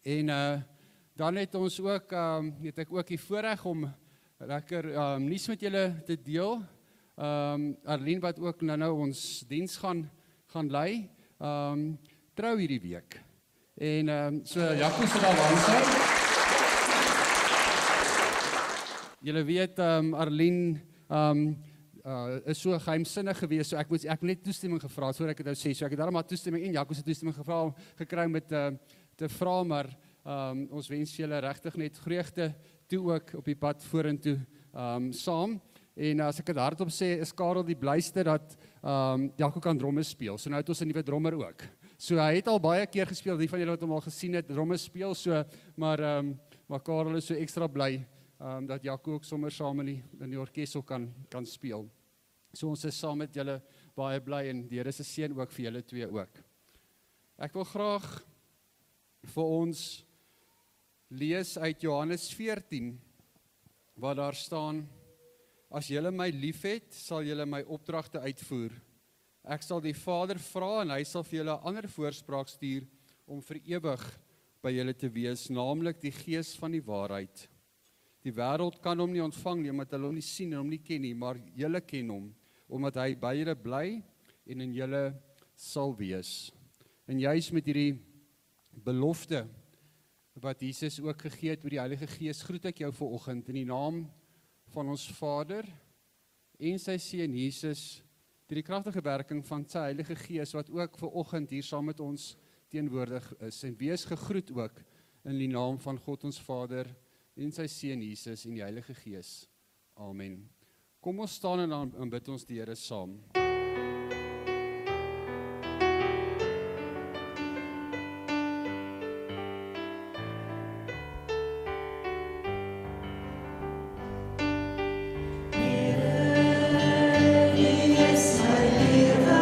En dan het ons ook, het ek ook die voorreg om lekker nuus met julle te deel. Arlene wat ook nou ons diens gaan lei, trou hierdie week. En so Jaco se daar langs sy. Julle weet, Arlene is so geheimsinnig gewees, so ek net toestemming gevra, so ek het nou sê, so ek het daarom maar toestemming en Jaco se toestemming gekry om te vra, maar ons wens julle regtig net vreugde toe ook op die pad vorentoe saam. En as ek het hardop sê, is Karel die blyste dat Jaco kan dromme speel. So nou het ons 'n nuwe drummer ook. So hy het al baie keer gespeel, die van julle wat hom al gesien het, dromme speel, so, maar Karel is so ekstra bly dat Jaco ook sommer saam in die orkes ook kan speel. So ons is saam met julle baie bly en die Here se seën ook vir julle twee ook. Ek wil graag vir ons lees uit Johannes 14, waar daar staan: As julle my liefhet, sal julle my opdragte uitvoer. Ek sal die Vader vra en hy sal vir julle 'n ander voorspraak stuur om vir ewig by julle te wees, naamlik die Gees van die waarheid. Die wêreld kan hom nie ontvang nie, omdat hulle hom nie sien en hom nie ken nie, maar julle ken hom, omdat hy by julle bly en in julle sal wees. En juis met hierdie belofte wat Jesus ook gegee het oor die Heilige Gees, groet ek jou vanoggend in die naam van ons Vader en sy Seun Jesus, deur die kragtige werking van sy Heilige Gees, wat ook vanoggend hier saam met ons teenwoordig is, en wees gegroet ook in die naam van God ons Vader en sy Seun Jesus en die Heilige Gees. Amen. Kom ons staan en dan bid ons die Here saam. Yes, my freedom.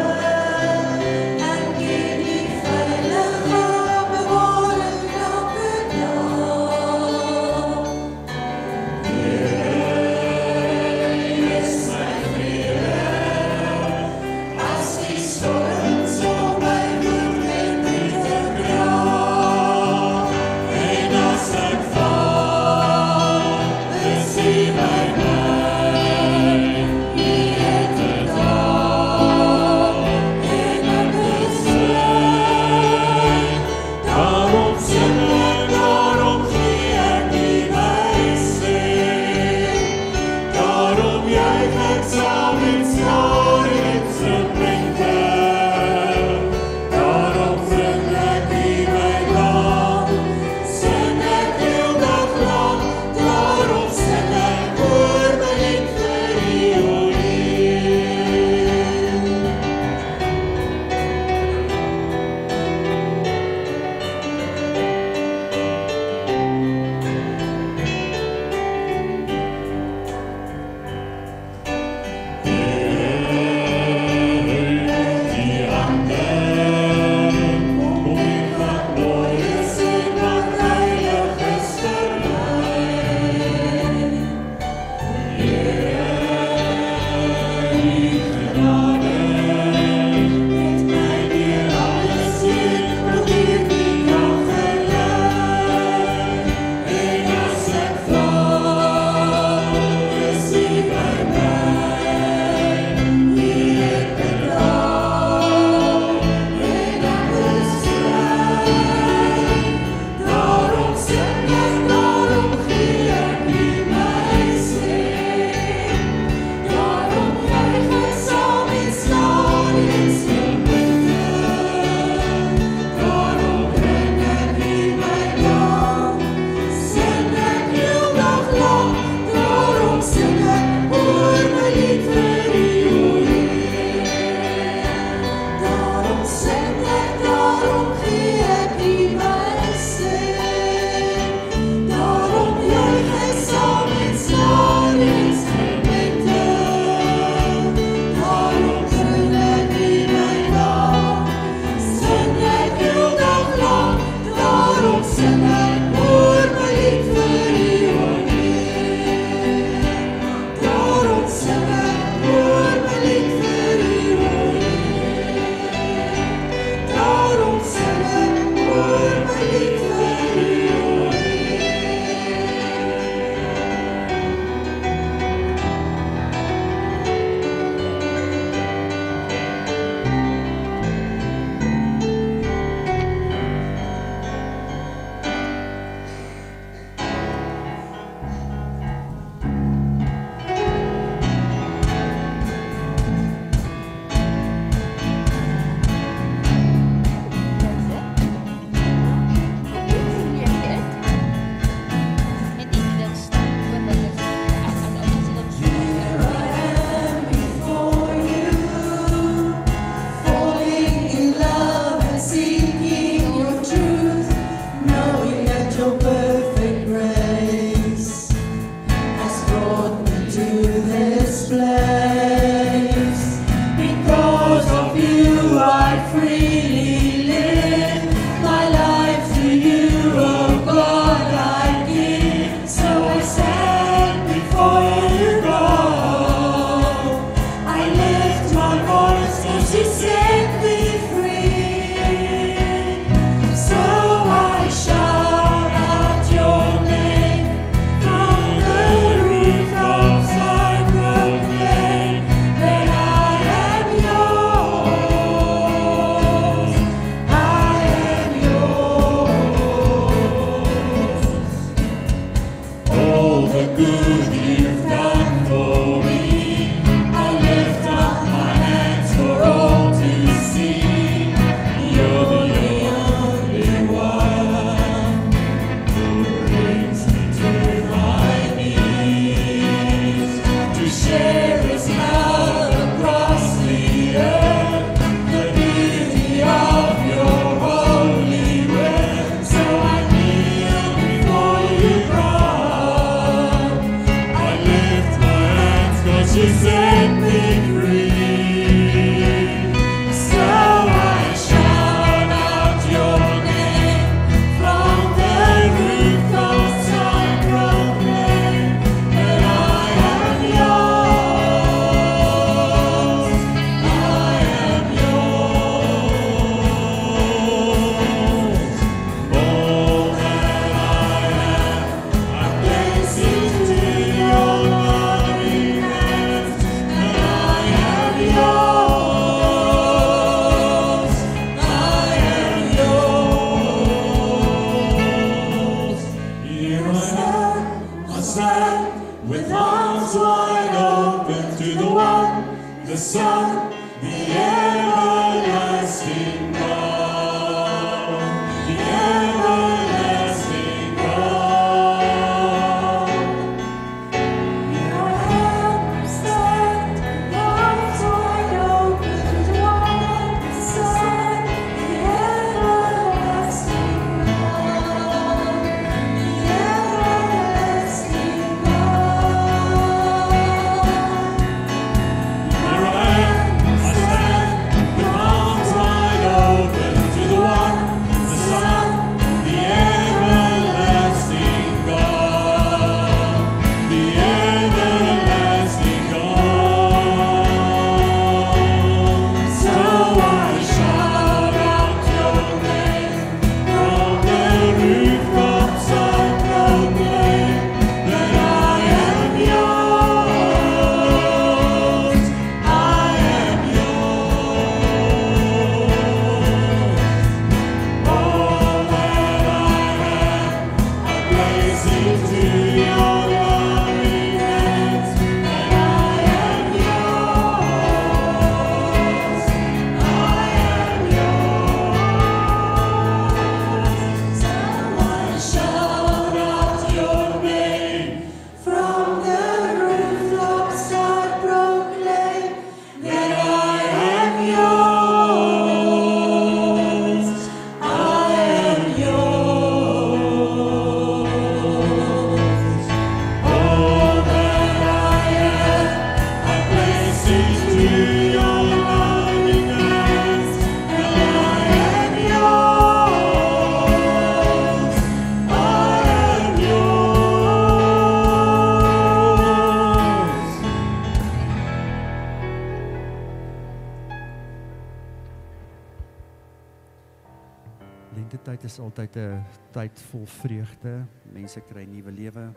Lentetyd is altyd 'n tyd vol vreugde. Mense kry nuwe lewe.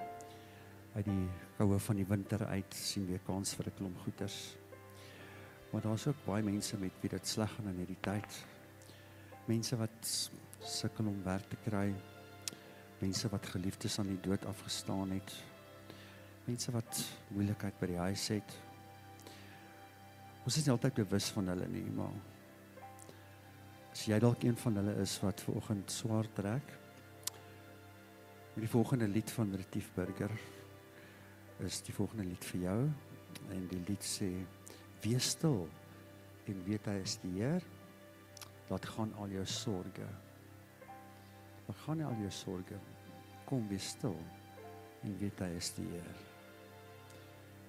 Uit die koue van die winter uit sien weer kans vir 'n klomp goeders. Maar daar's ook baie mense met wie dit sleg gaan in hierdie tyd. Mense wat sukkel om werk te kry. Mense wat geliefdes aan die dood afgestaan het. Mense wat moeilikheid by die huis het. Ons is nie altyd bewus van hulle nie, maar as jy dalk een van hulle is wat vanoggend swaar trek, die volgende lied van Retief Burger is die volgende lied vir jou, en die lied sê, wees stil en weet hy is die Heer, laat gaan al jou sorge. Laat gaan al jou sorge, kom wees stil en weet hy is die Heer.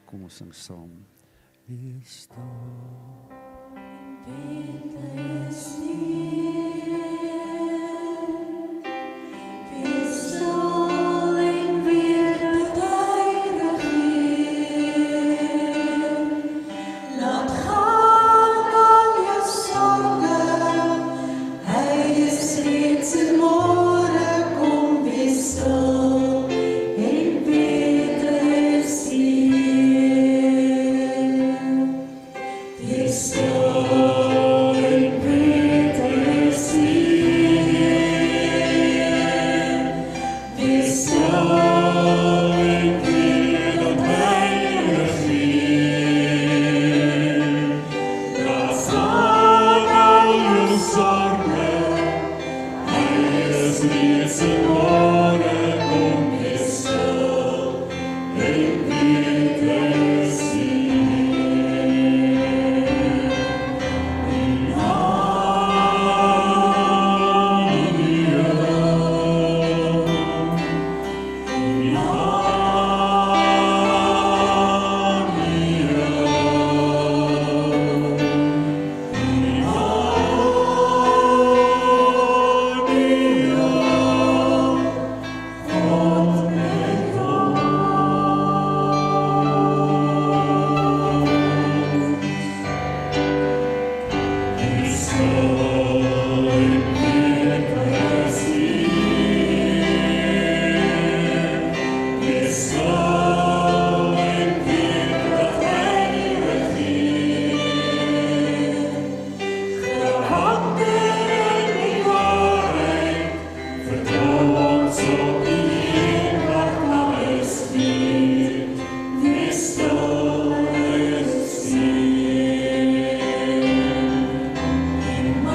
Kom ons sing saam, wees stil. Weet hy is die Heer, wees stil en weet dat hy regeer. Laat gaan al jou sorge, hy is reeds in môre, kom wees stil en weet hy is die Heer. Wees stil.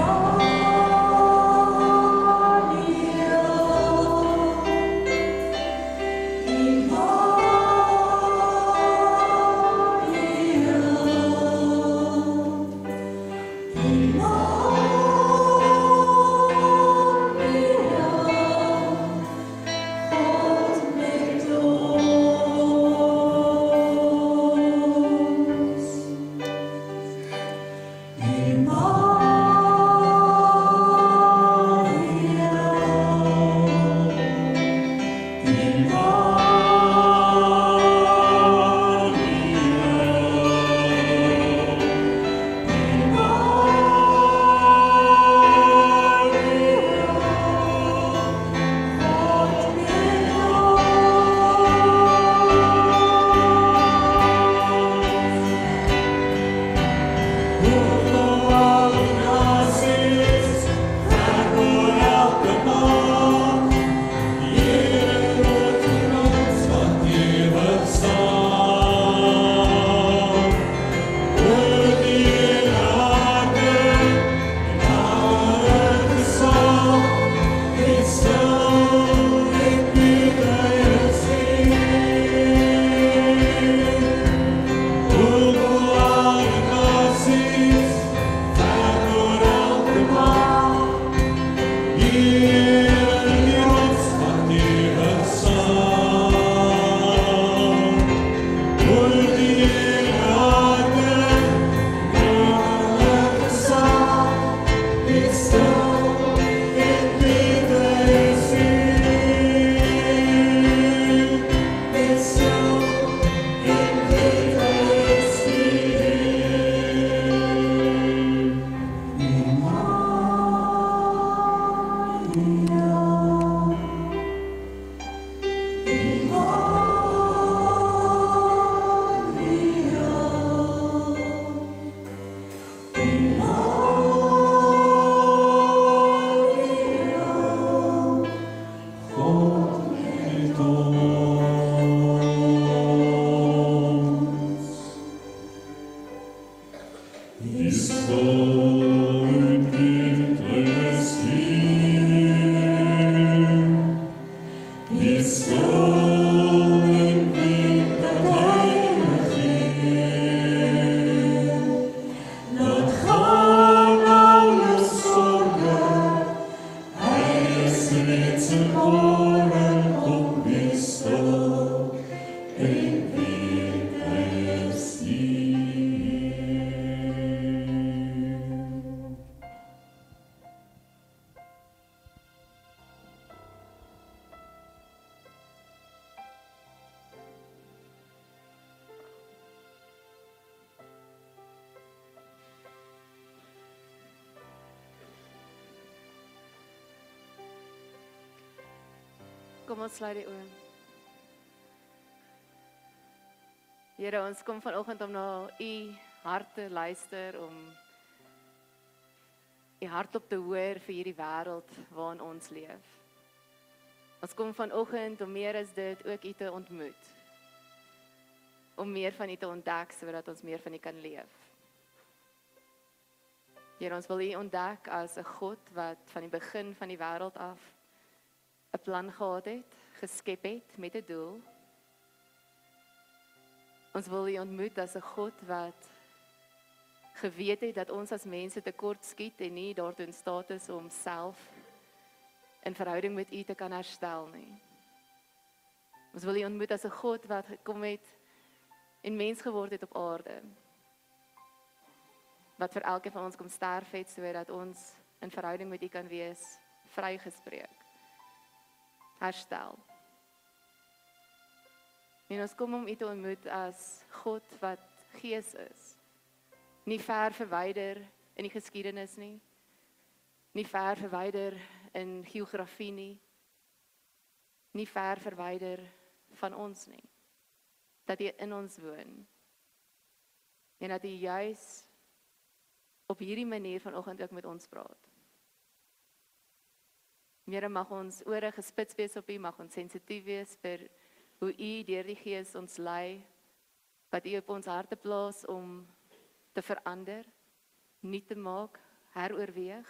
Oh Kom ons sluit die oë. Here, ons kom vanoggend om na u hart te luister, om u hartklop te hoor vir hierdie wêreld waarin ons leef. Ons kom vanoggend om meer as dit ook u te ontmoet. Om meer van u te ontdek sodat ons meer van u kan leef. Here, ons wil u ontdek as 'n God wat van die begin van die wêreld af 'n plan gehad het, geskep het met 'n doel. Ons wil u ontmoet as 'n God wat geweet het dat ons as mense tekort skiet en nie daartoe in staat is om self in verhouding met u te kan herstel nie. Ons wil u ontmoet as 'n God wat gekom het en mens geword het op aarde. Wat vir elkeen van ons kom sterf het, sodat ons in verhouding met u kan wees, vrygespreek, herstel. En ons kom om u te ontmoet as God wat Gees is. Nie ver verwyder in die geskiedenis nie. Nie ver verwyder in geografie nie. Nie ver verwyder van ons nie. Dat hy in ons woon. En dat hy juis op hierdie manier vanoggend ook met ons praat. Here, mag ons ore gespits wees op u, mag ons sensitief wees vir hoe u deur die Gees ons lei, wat u op ons harte plaas om te verander, nuut te maak, heroorweeg,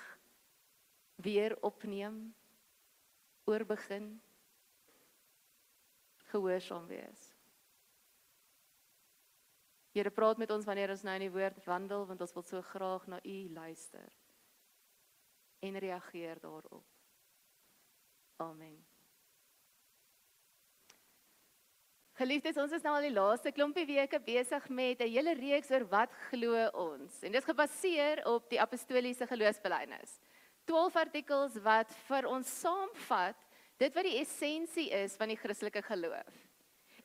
weer opneem, oorbegin, gehoorsaam wees. Here, praat met ons wanneer ons nou in die woord wandel, want ons wil so graag na u luister en reageer daarop. Amen. Geliefdes, ons is nou al die laaste klompie weke besig met 'n hele reeks oor wat glo ons. En dit is gebaseer op die apostoliese geloofsbelijdenis. 12 artikels wat vir ons saamvat dit wat die essensie is van die Christelike geloof.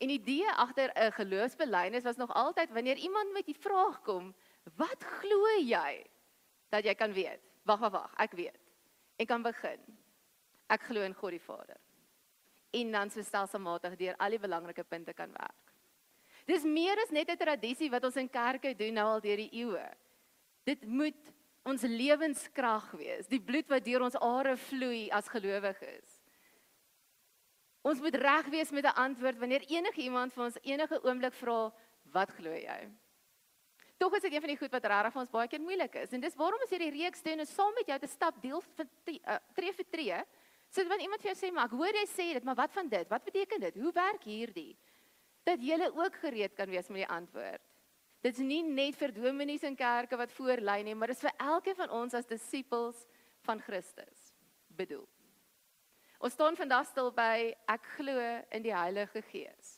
En die idee agter 'n geloofsbelijdenis was nog altyd wanneer iemand met die vraag kom, wat glo jy? Dat jy kan weet. Wag, ek weet. Ek kan begin. Ek glo in God die Vader. En dan so stelselmatig deur al die belangrike punte kan werk. Dis meer as net 'n tradisie wat ons in kerke doen nou al deur die eeue. Dit moet ons lewenskrag wees, die bloed wat deur ons are vloei as gelowiges. Ons moet reg wees met 'n antwoord wanneer enige iemand van ons enige oomblik vra, wat glo jy? Tog is dit een van die goed wat regtig vir ons baie keer moeilik is. En dis waarom ons hierdie reeks doen, is saam met jou te stap deel vir tree vir tree. So wanneer iemand vir jou sê, maar ek hoor jy sê dit, maar wat van dit? Wat beteken dit? Hoe werk hierdie? Dat jy ook gereed kan wees met die antwoord. Dit is nie net vir dominees in kerke wat voorlei nie, maar dit is vir elkeen van ons as disippels van Christus bedoel. Ons staan vandag stil by, ek glo in die Heilige Gees.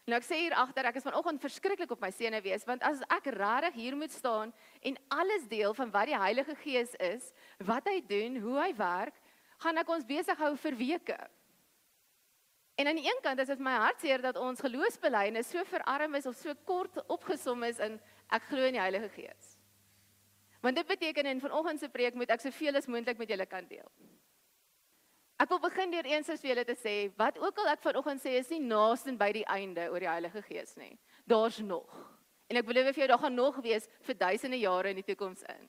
Nou ek sê hier agter, ek is vanoggend verskriklik op my senuwees, want as ek regtig hier moet staan en alles deel van wat die Heilige Gees is, wat hy doen, hoe hy werk, gaan ek ons besig hou vir weke. En aan die een kant is dit my hartseer dat ons geloofsbelijdenis so verarm is of so kort opgesom is in ek glo in die Heilige Gees. Want dit beteken in vanoggend se preek moet ek soveel as moontlik met julle kan deel. Ek wil begin deur eens vir julle te sê, wat ook al ek vanoggend sê is nie naaste by die einde oor die Heilige Gees nie. Daar's nog. En ek beloof vir jou, daar gaan nog wees vir duisende jare in die toekoms in.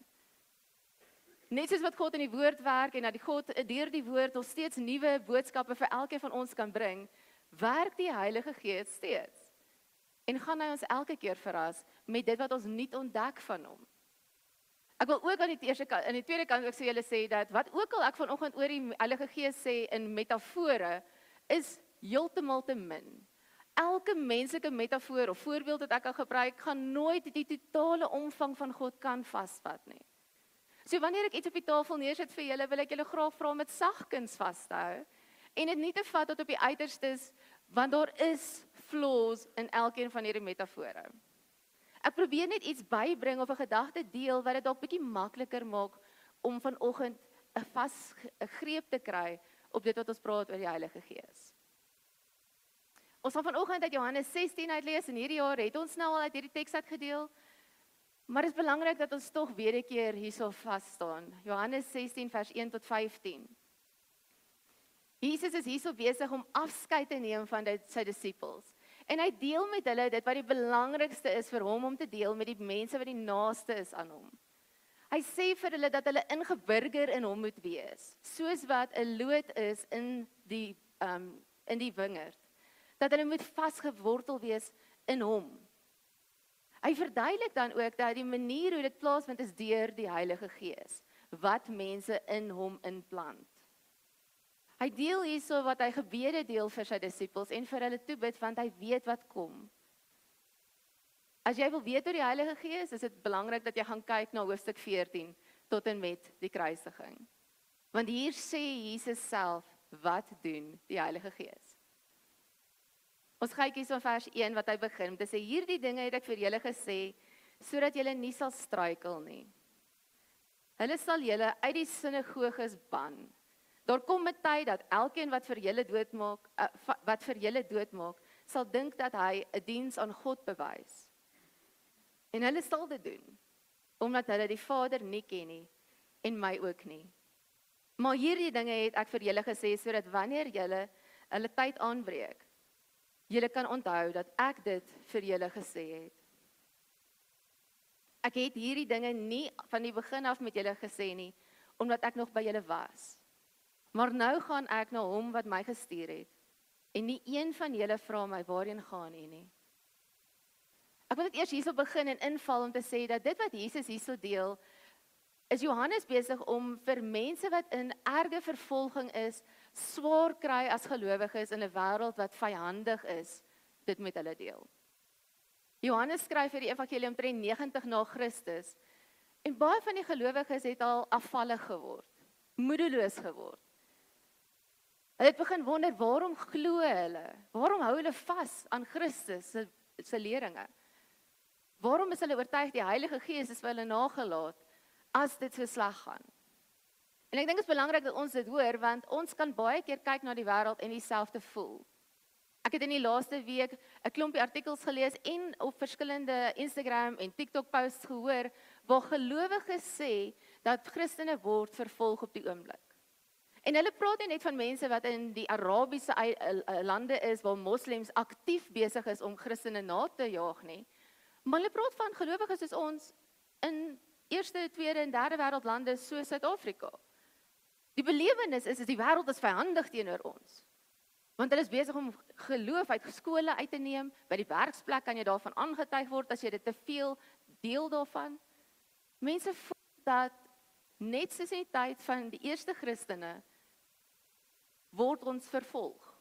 Net soos wat God in die woord werk en dat God deur die woord nog steeds nuwe boodskappe vir elkeen van ons kan bring, werk die Heilige Gees steeds. En gaan hy ons elke keer verras met dit wat ons nie ontdek van hom. Ek wil ook aan die tweede kant ook sê julle sê dat wat ook al ek vanoggend oor die Heilige Gees sê in metafore is heeltemal te min. Elke menslike metafoor of voorbeeld wat ek kan gebruik, gaan nooit die totale omvang van God kan vasvat nie. So wanneer ek iets op die tafel neersit vir julle, wil ek julle graag vra om dit sagkens vas te hou en dit nie te vat tot op die uiterstes, want daar is flaws in elkeen van hierdie metafore. Ek probeer net iets bybring of 'n gedagte deel wat dit dalk bietjie makliker maak om vanoggend 'n greep te kry op dit wat ons praat oor die Heilige Gees. Ons gaan vanoggend uit Johannes 16 uitlees en hierdie jaar het ons nou al uit hierdie teks uitgedeel. Maar dit is belangrik dat ons tog weer 'n keer hierso vas staan. Johannes 16 vers 1 tot 15. Jesus is hierso besig om afskeid te neem van sy disippels. En hy deel met hulle dit wat die belangrikste is vir hom om te deel met die mense wat die naaste is aan hom. Hy sê vir hulle dat hulle ingeburger in hom moet wees, soos wat 'n loot is in die wingerd. Dat hulle moet vasgewortel wees in hom. Hy verduidelik dan ook dat die manier hoe dit plaasvind is deur die Heilige Gees, wat mense in hom inplant. Hy deel hierso wat hy gebede deel vir sy disippels en vir hulle toebid, want hy weet wat kom. As jy wil weet oor die Heilige Gees, is dit belangrik dat jy gaan kyk na hoofstuk 14 tot en met die kruisiging. Want hier sê Jesus self, wat doen die Heilige Gees? Ons kyk hier so vers 1 wat hy begin om te sê, hierdie dinge het ek vir julle gesê, sodat julle nie sal struikel nie. Hulle sal julle uit die sinagoges ban. Daar kom 'n tyd dat elkeen wat vir julle doodmaak, sal dink dat hy 'n diens aan God bewys. En hulle sal dit doen, omdat hulle die Vader nie ken nie, en my ook nie. Maar hierdie dinge het ek vir julle gesê, sodat wanneer julle hulle tyd aanbreek, julle kan onthou dat ek dit vir julle gesê het. Ek het hierdie dinge nie van die begin af met julle gesê nie, omdat ek nog by julle was. Maar nou gaan ek na hom wat my gestuur het, en nie een van julle vra my waarheen gaan nie. Ek wil dit eers hierso begin en inval om te sê dat dit wat Jesus hierso deel, is Johannes besig om vir mense wat in erge vervolging is, swaar kry as gelowiges in 'n wêreld wat vyandig is, dit met hulle deel. Johannes skryf vir die evangelie omtrent 90 na Christus, en baie van die gelowiges het al afvallig geword, moedeloos geword. Hulle het begin wonder, waarom glo hulle? Waarom hou hulle vas aan Christus se leringe? Waarom is hulle oortuig die Heilige Gees is vir hulle nagelaat as dit so sleg gaan? En ek dink dit is belangrik dat ons dit hoor, want ons kan baie keer kyk na die wêreld en dieselfde voel. Ek het in die laaste week 'n klompie artikels gelees en op verskillende Instagram en TikTok posts gehoor waar gelowiges sê dat Christene word vervolg op die oomblik. En hulle praat nie net van mense wat in die Arabiese lande is waar moslems aktief besig is om Christene na te jaag nie, maar hulle praat van gelowiges soos ons in eerste, tweede en derde wêreldlande soos Suid-Afrika. Die belewenis is die wêreld is vyandig teenoor ons. Want hulle is besig om geloof uit skole uit te neem, by die werksplek kan jy daarvan aangetuig word as jy dit te veel deel daarvan. Mense voel dat net soos in die tyd van die eerste Christene word ons vervolg.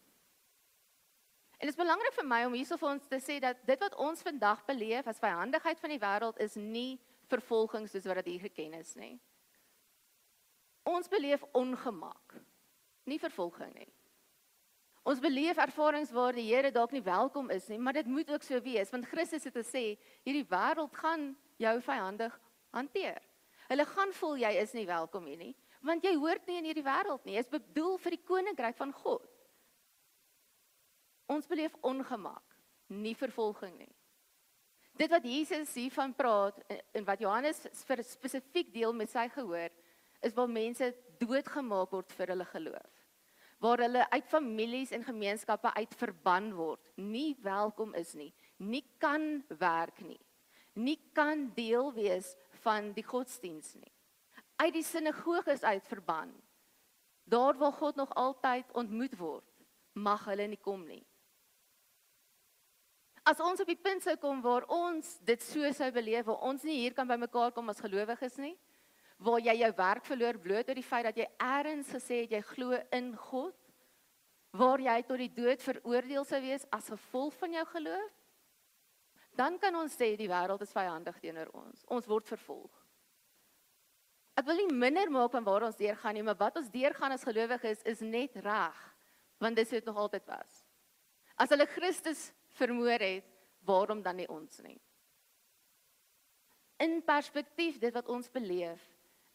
En dit is belangrik vir my om hierso vir ons te sê dat dit wat ons vandag beleef as vyandigheid van die wêreld is nie vervolging soos wat dit hier geken is nie. Ons beleef ongemak, nie vervolging nie. Ons beleef ervarings waar die Here dalk nie welkom is nie, maar dit moet ook so wees, want Christus het gesê, hierdie wêreld gaan jou vyandig hanteer. Hulle gaan voel jy is nie welkom hier nie, want jy hoort nie in hierdie wêreld nie, jy is bedoel vir die koninkryk van God. Ons beleef ongemak, nie vervolging nie. Dit wat Jesus hiervan praat, en wat Johannes spesifiek deel met sy gehoor, is waar mense doodgemaak word vir hulle geloof. Waar hulle uit families en gemeenskappe uit verban word, nie welkom is nie kan werk nie kan deel wees van die godsdiens nie. Uit die sinagoges uit verban. Daar waar God nog altyd ontmoet word, mag hulle nie kom nie. As ons op die punt sou kom waar ons dit so sou beleef, waar ons nie hier kan by mekaar kom as gelowiges nie, waar jy jou werk verloor bloot oor die feit dat jy eers gesê het jy glo in God, waar jy tot die dood veroordeel sou wees as gevolg van jou geloof, dan kan ons sê die wêreld is vyandig teenoor ons. Ons word vervolg. Ek wil nie minder maak van waar ons deurgaan nie, maar wat ons deurgaan as gelowiges is net reg, want dis het nog altyd was. As hulle Christus vermoor het, waarom dan nie ons nie? In perspektief, dit wat ons beleef,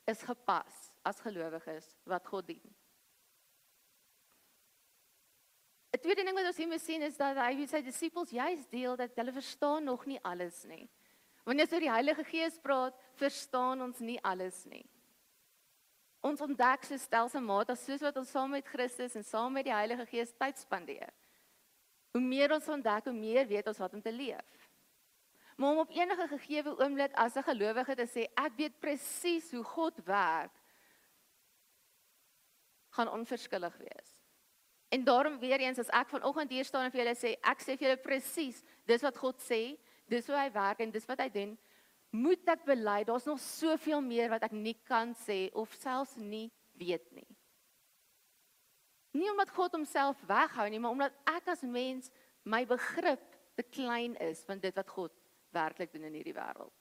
is gepas as gelowiges wat God dien. 'n tweede ding wat ons hier moet sien is dat hy sy disippels juist deel dat hulle verstaan nog nie alles nie. Wanneer ons oor die Heilige Gees praat, verstaan ons nie alles nie. Ons ontdek so stelselmatig soos wat ons saam met Christus en saam met die Heilige Gees tyd spandeer. Hoe meer ons ontdek, hoe meer weet ons wat om te leef. Maar om op enige gegeewe oomblik as 'n gelowige te sê, ek weet presies hoe God werk, gaan onverskillig wees. En daarom weer eens, as ek vanoggend hier staan en vir julle sê, ek sê vir julle presies, dis wat God sê, dis hoe hy werk en dis wat hy doen, moet ek bely, daar's nog soveel meer wat ek nie kan sê, of selfs nie weet nie. Nie omdat God homself weghou nie, maar omdat ek as mens, my begrip te klein is, van dit wat God werklik doen in hierdie wêreld.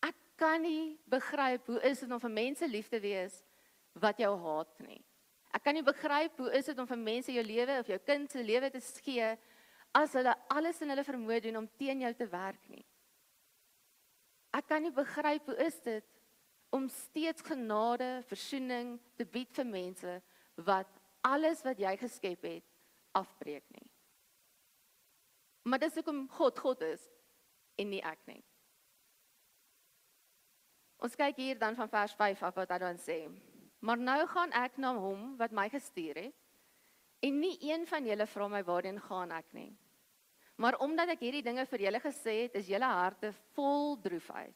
Ek kan nie begryp, hoe is dit om vir mense lief te wees, wat jou haat nie. Ek kan nie begryp, hoe is dit om vir mense jou lewe, of jou kind se lewe te gee, as hulle alles in hulle vermoë doen om teen jou te werk nie. Ek kan nie begryp, hoe is dit om steeds genade, versoening te bied vir mense, wat alles wat jy geskep het, afbreek nie. Maar dis hoekom God is, en nie ek nie. Ons kyk hier dan van vers 5 af wat hy dan sê. Maar nou gaan ek na hom wat my gestuur het, en nie een van julle vra my waarheen gaan ek nie. Maar omdat ek hierdie dinge vir julle gesê het, is julle harte vol droefheid.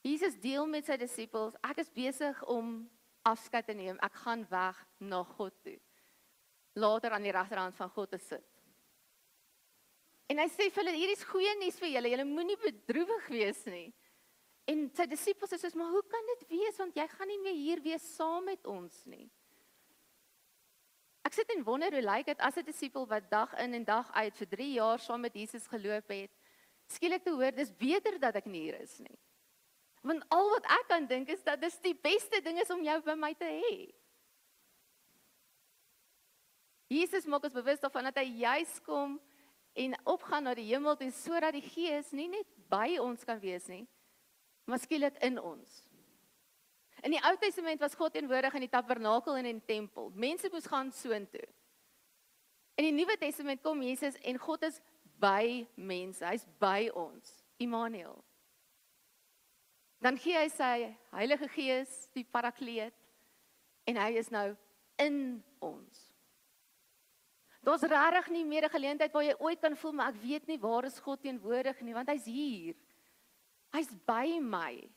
Jesus deel met sy disippels, ek is besig om afskeid te neem, ek gaan weg na God toe. Later aan die regterhand van God te sit. En hy sê vir hulle, hier is goeie nuus vir julle, julle moenie bedroewig wees nie. En sy disippels is soos, maar hoe kan dit wees, want jy gaan nie meer hier wees saam met ons nie. Ek sit en wonder, hoe lyk dit as 'n disipel wat dag in en dag uit vir 3 jaar saam met Jesus geloop het, skielik te hoor, dis beter dat ek nie hier is nie. Want al wat ek kan dink is, dat dis die beste ding is om jou by my te hê. Jesus maak ons bewus daarvan dat hy juis kom en opgaan na die hemel toe, sodat die Gees nie net by ons kan wees nie, maar skielik in ons. In die Ou Testament was God teenwoordig in die tabernakel en in die tempel. Mense moes gaan soontoe. In die Nuwe Testament kom Jesus en God is by mense. Hy's by ons. Immanuel. Dan gee hy sy Heilige Gees, die Parakleet, en hy is nou in ons. Daar's regtig nie meer 'n geleentheid waar jy ooit kan voel, maar ek weet nie waar is God teenwoordig nie, want hy's hier. Hy's by my.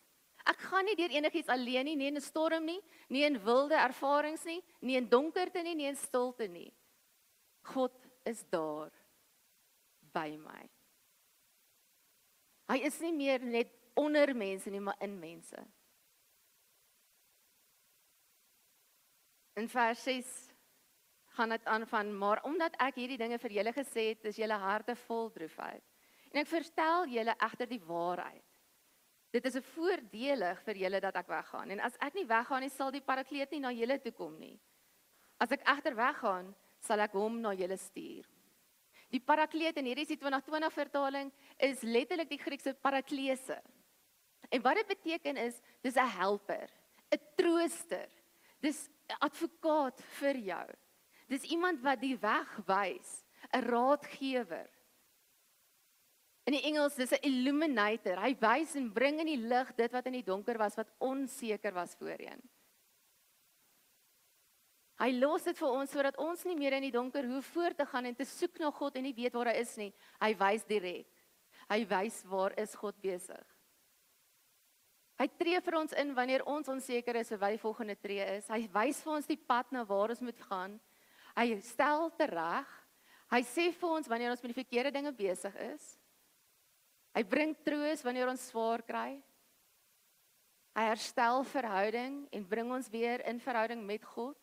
Ek gaan nie deur enigiets alleen nie in 'n storm nie in wilde ervarings nie in donkerte nie in stilte nie. God is daar by my. Hy is nie meer net onder mense nie, maar in mense. In vers 6 gaan dit aan van, maar omdat ek hierdie dinge vir julle gesê het, is julle harte vol droefheid. En ek vertel julle egter die waarheid. Dit is 'n voordelig vir julle dat ek weggaan. En as ek nie weggaan nie, sal die Parakleet nie na julle toe kom nie. As ek egter weggaan, sal ek hom na julle stuur. Die parakleet in hierdie 2020 vertaling is letterlik die Griekse paraklese. En wat dit beteken is, dis 'n helper, 'n trooster, dis 'n advokaat vir jou. Dis iemand wat die weg wys, 'n raadgewer. In die Engels, dis 'n illuminator. Hy wys en bring in die lig dit wat in die donker was, wat onseker was voorheen. Hy los dit vir ons sodat ons nie meer in die donker hoef voort te gaan en te soek na God en nie weet waar hy is nie. Hy wys direk. Hy wys waar is God besig. Hy tree vir ons in wanneer ons onseker is oor wat die volgende tree is. Hy wys vir ons die pad na waar ons moet gaan. Hy stel tereg. Hy sê vir ons wanneer ons met die verkeerde dinge besig is. Hy bring troos wanneer ons swaar kry. Hy herstel verhouding en bring ons weer in verhouding met God.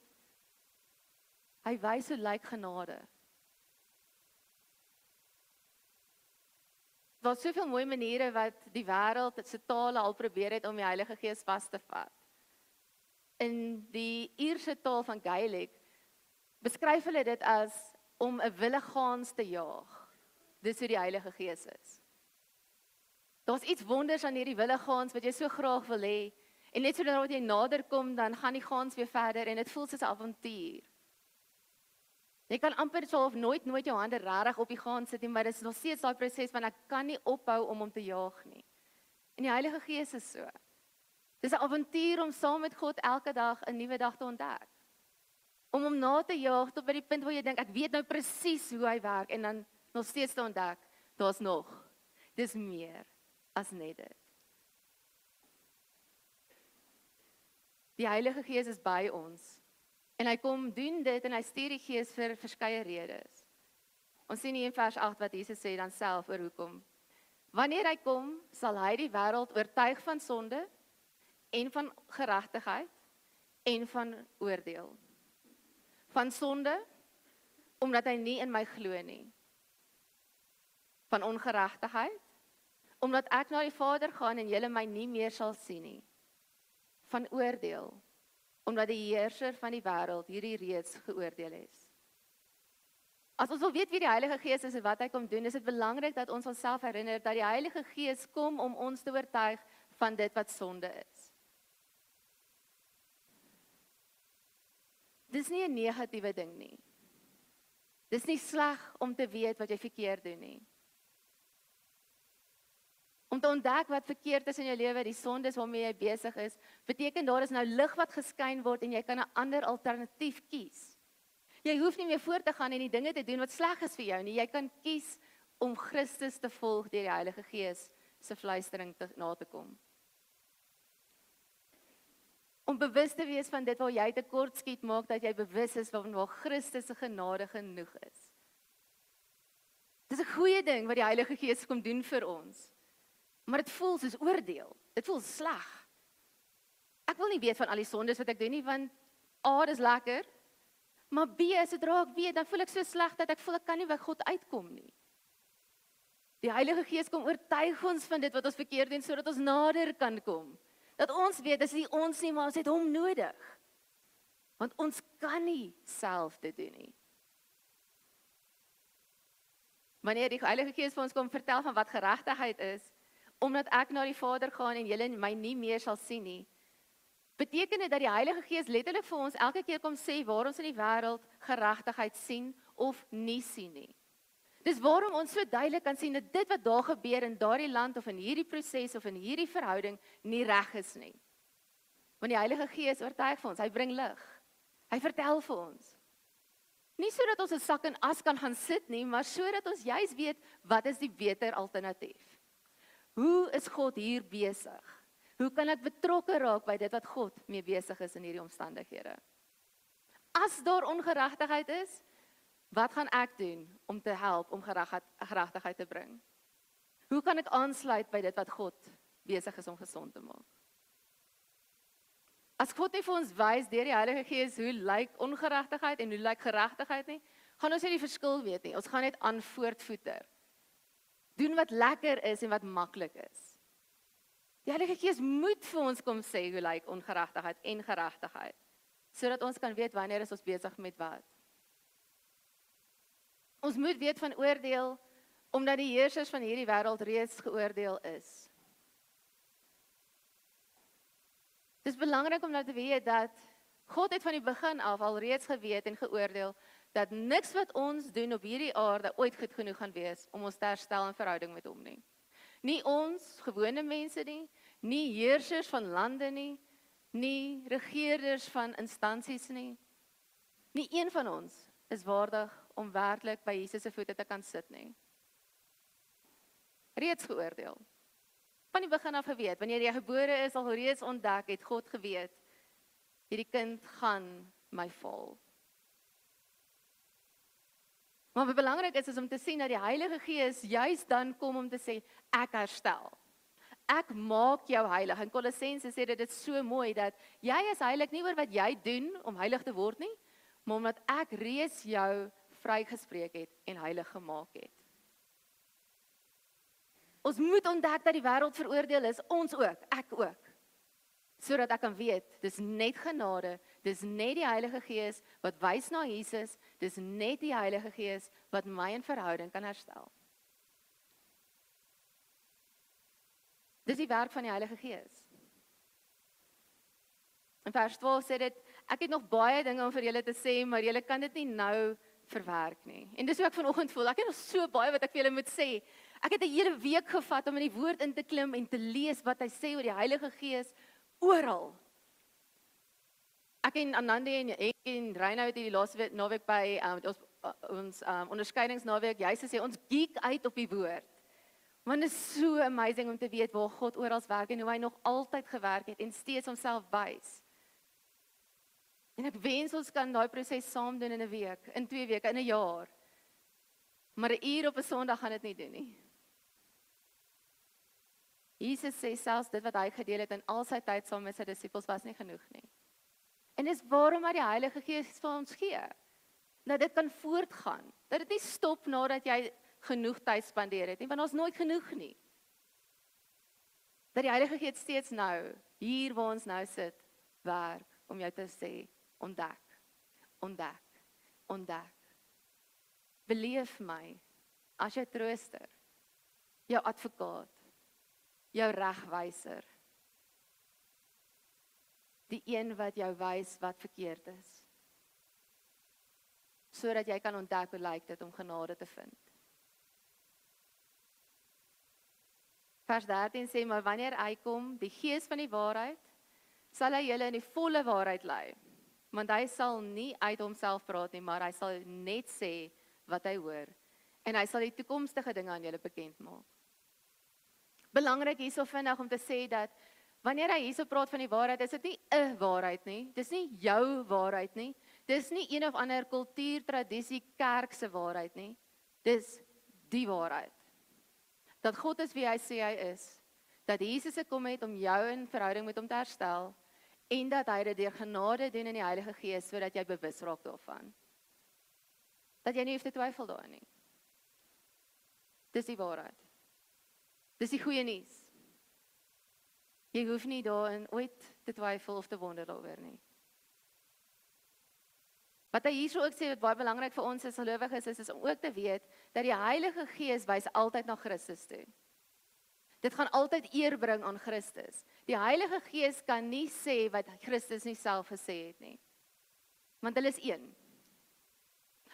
Hy wys hoe lyk genade. Daar is soveel mooi maniere wat die wêreld se tale al probeer het om die Heilige Gees vas te vat. In die Ierse taal van Gaelic beskryf hulle dit as om 'n wilde gaans te jaag. Dis hoe die Heilige Gees is. Daar's iets wonders aan hierdie wilde gaans wat jy so graag wil hê. En net sodra jy nader kom, dan gaan die gaans weer verder en dit voel soos 'n avontuur. Jy kan amper so of nooit jou hande regtig op die gaans sit nie, maar dit is nog steeds daai proses van ek kan nie ophou om hom te jaag nie. En die Heilige Gees is so. Dis 'n avontuur om saam met God elke dag 'n nuwe dag te ontdek. Om hom na te jaag tot by die punt waar jy dink ek weet nou presies hoe hy werk en dan nog steeds te ontdek, daar's nog. Dis meer as net dit. Die Heilige Gees is by ons. En hy kom doen dit en hy stuur die Gees vir verskeie redes. Ons sien hier in vers 8 wat Jesus sê dan self oor hoekom. Wanneer hy kom, sal hy die wêreld oortuig van sonde en van geregtigheid en van oordeel. Van sonde, omdat hy nie in my glo nie. Van ongeregtigheid, omdat ek na die Vader gaan en julle my nie meer sal sien nie. Van oordeel, omdat die heerser van die wêreld hierdie reeds geoordeel het. As ons wil weet wie die Heilige Gees is en wat hy kom doen, is dit belangrik dat ons onsself herinner dat die Heilige Gees kom om ons te oortuig van dit wat sonde is. Dis nie 'n negatiewe ding nie. Dis nie sleg om te weet wat jy verkeerd doen nie. Om te ontdek wat verkeerd is in jou lewe, die sondes waarmee jy besig is, beteken daar is nou lig wat geskyn word en jy kan 'n ander alternatief kies. Jy hoef nie meer voort te gaan en die dinge te doen wat sleg is vir jou nie. Jy kan kies om Christus te volg deur die Heilige Gees se fluistering na te kom. Om bewus te wees van dit waar jy tekortskiet, maak dat jy bewus is van waar Christus se genade genoeg is. Dis 'n goeie ding wat die Heilige Gees kom doen vir ons. Maar dit voel soos oordeel. Dit voel sleg. Ek wil nie weet van al die sondes wat ek doen nie, want A, dis lekker, maar B, sodra ek weet, dan voel ek so sleg dat ek voel ek kan nie by God uitkom nie. Die Heilige Gees kom oortuig ons van dit wat ons verkeerd doen, sodat ons nader kan kom. Dat ons weet, dis nie ons nie, maar ons het hom nodig. Want ons kan nie self dit doen nie. Wanneer die Heilige Gees vir ons kom vertel van wat geregtigheid is, omdat ek na die Vader gaan en julle my nie meer sal sien nie, beteken dit dat die Heilige Gees letterlik vir ons elke keer kom sê waar ons in die wêreld geregtigheid sien of nie sien nie. Dis waarom ons so duidelik kan sien dat dit wat daar gebeur in daardie land of in hierdie proses of in hierdie verhouding nie reg is nie. Want die Heilige Gees oortuig vir ons, hy bring lig. Hy vertel vir ons. Nie sodat ons 'n sak en as kan gaan sit nie, maar sodat ons juis weet wat is die beter alternatief. Hoe is God hier besig? Hoe kan ek betrokke raak by dit wat God mee besig is in hierdie omstandighede? As daar ongeregtigheid is, wat gaan ek doen om te help om geregtigheid te bring? Hoe kan ek aansluit by dit wat God besig is om gesond te maak? As God nie vir ons wys deur die Heilige Gees hoe lyk ongeregtigheid en hoe lyk geregtigheid nie, gaan ons nie die verskil weet nie. Ons gaan net aan voortvoeter. Doen wat lekker is en wat maklik is. Die Heilige Gees moet vir ons kom sê hoe lyk ongeregtigheid en geregtigheid. sodat ons kan weet wanneer is ons besig met wat. Ons moet weet van oordeel, omdat die heersers van hierdie wêreld reeds geoordeel is. Dit is belangrik om nou te weet dat God het van die begin af al reeds geweet en geoordeel dat niks wat ons doen op hierdie aarde ooit goed genoeg gaan wees om ons te herstel in verhouding met hom nie. Nie ons, gewone mense nie, nie heersers van lande nie, nie regeerders van instansies nie. Nie een van ons is waardig om werklik by Jesus se voete te kan sit nie. Reeds geoordeel. Van die begin af geweet, wanneer jy gebore is, al reeds ontdek, het God geweet, hierdie kind gaan my val. Maar wat belangrik is om te sien dat die Heilige Gees juist dan kom om te sê, ek herstel. Ek maak jou heilig. In Kolossense sê dit so mooi, dat jy is heilig nie oor wat jy doen om heilig te word nie, maar omdat ek reeds jou vrygespreek het en heilig gemaak het. Ons moet ontdek dat die wêreld veroordeel is, ons ook, ek ook. Sodat ek kan weet, dis net genade, dis net die Heilige Gees wat wys na Jesus, dis net die Heilige Gees wat my in verhouding kan herstel. Dis die werk van die Heilige Gees. In vers 12 sê dit, ek het nog baie dinge om vir julle te sê, maar julle kan dit nie nou verwerk nie. En dis hoe ek vanoggend voel, ek het nog so baie wat ek vir julle moet sê. Ek het 'n hele week gevat om in die woord in te klim en te lees wat hy sê oor die Heilige Gees oral. Ek en Anandi en Reina het die laaste naweek by ons onderskeidingsnaweek juist gesê, ons geek uit op die woord. Want dit is so amazing om te weet waar God oral werk en hoe hy nog altyd gewerk het en steeds homself wys. En ek wens ons kan daai proses saam doen in 'n week, in 2 weke, in 'n jaar. Maar 'n uur op 'n Sondag gaan dit nie doen nie. Jesus sê selfs dit wat hy gedeel het in al sy tyd saam met sy disippels was nie genoeg nie. En dis waarom hy die Heilige Gees vir ons gee. Dat dit kan voortgaan. Dat dit nie stop nadat jy genoeg tyd spandeer het nie, want ons nooit genoeg nie. Dat die Heilige Gees steeds nou, hier waar ons nou sit, werk om jou te sê, ontdek, ontdek, ontdek. Beleef my as jou trooster, jou advokaat, jou regwyser. Die een wat jou wys wat verkeerd is. Sodat jy kan ontdek hoe lyk dit om genade te vind. Vers 13 sê, maar wanneer hy kom, die Gees van die waarheid, sal hy julle in die volle waarheid lei. Want hy sal nie uit homself praat nie, maar hy sal net sê wat hy hoor. En hy sal die toekomstige dinge aan julle bekend maak. Belangrik hierso vinnig om te sê dat wanneer hy hierso praat van die waarheid, is dit nie 'n waarheid nie. Dis nie jou waarheid nie. Dis nie een of ander kultuur, tradisie, kerk se waarheid nie. Dis die waarheid. Dat God is wie hy sê hy is. Dat Jesus gekom het om jou in verhouding met hom te herstel en dat hy dit deur genade doen in die Heilige Gees sodat jy bewus raak daarvan. Dat jy nie hoef te twyfel daarin nie. Dis die waarheid. Dis die goeie nuus. Jy hoef nie daarin ooit te twyfel of te wonder daaroor nie. Wat hy hierso ook sê wat baie belangrik vir ons as gelowiges is om ook te weet dat die Heilige Gees wys altyd na Christus toe. Dit gaan altyd eer bring aan Christus. Die Heilige Gees kan nie sê wat Christus nie self gesê het nie. Want hulle is een.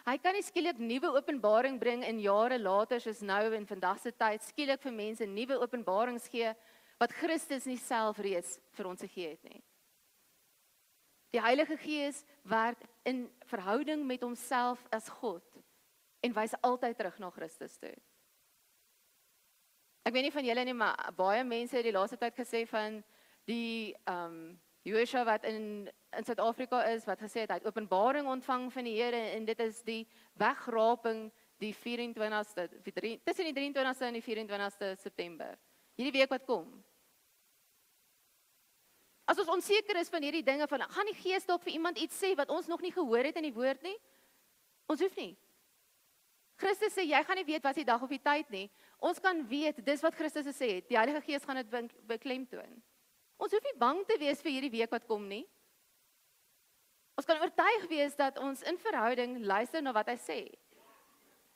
Hy kan nie skielik nuwe openbaring bring in jare later soos nou in vandag se tyd, skielik vir mense nuwe openbarings gee wat Christus nie self reeds vir ons gegee het nie. Die Heilige Gees werk in verhouding met homself as God en wys altyd terug na Christus toe. Ek weet nie van julle nie, maar baie mense het die laaste tyd gesê van die Joshua wat in Suid-Afrika is, wat gesê het, hy het openbaring ontvang van die Here en dit is die wegraping die 24ste, tussen die 23ste en die 24ste September. Hierdie week wat kom. As ons onseker is van hierdie dinge, van gaan die Gees dalk vir iemand iets sê wat ons nog nie gehoor het in die woord nie? Ons hoef nie. Christus sê, jy gaan nie weet wat die dag of die tyd nie. Ons kan weet, dis wat Christus gesê het. Die Heilige Gees gaan dit beklemtoon. Ons hoef nie bang te wees vir hierdie week wat kom nie. Ons kan oortuig wees dat ons in verhouding luister na wat hy sê.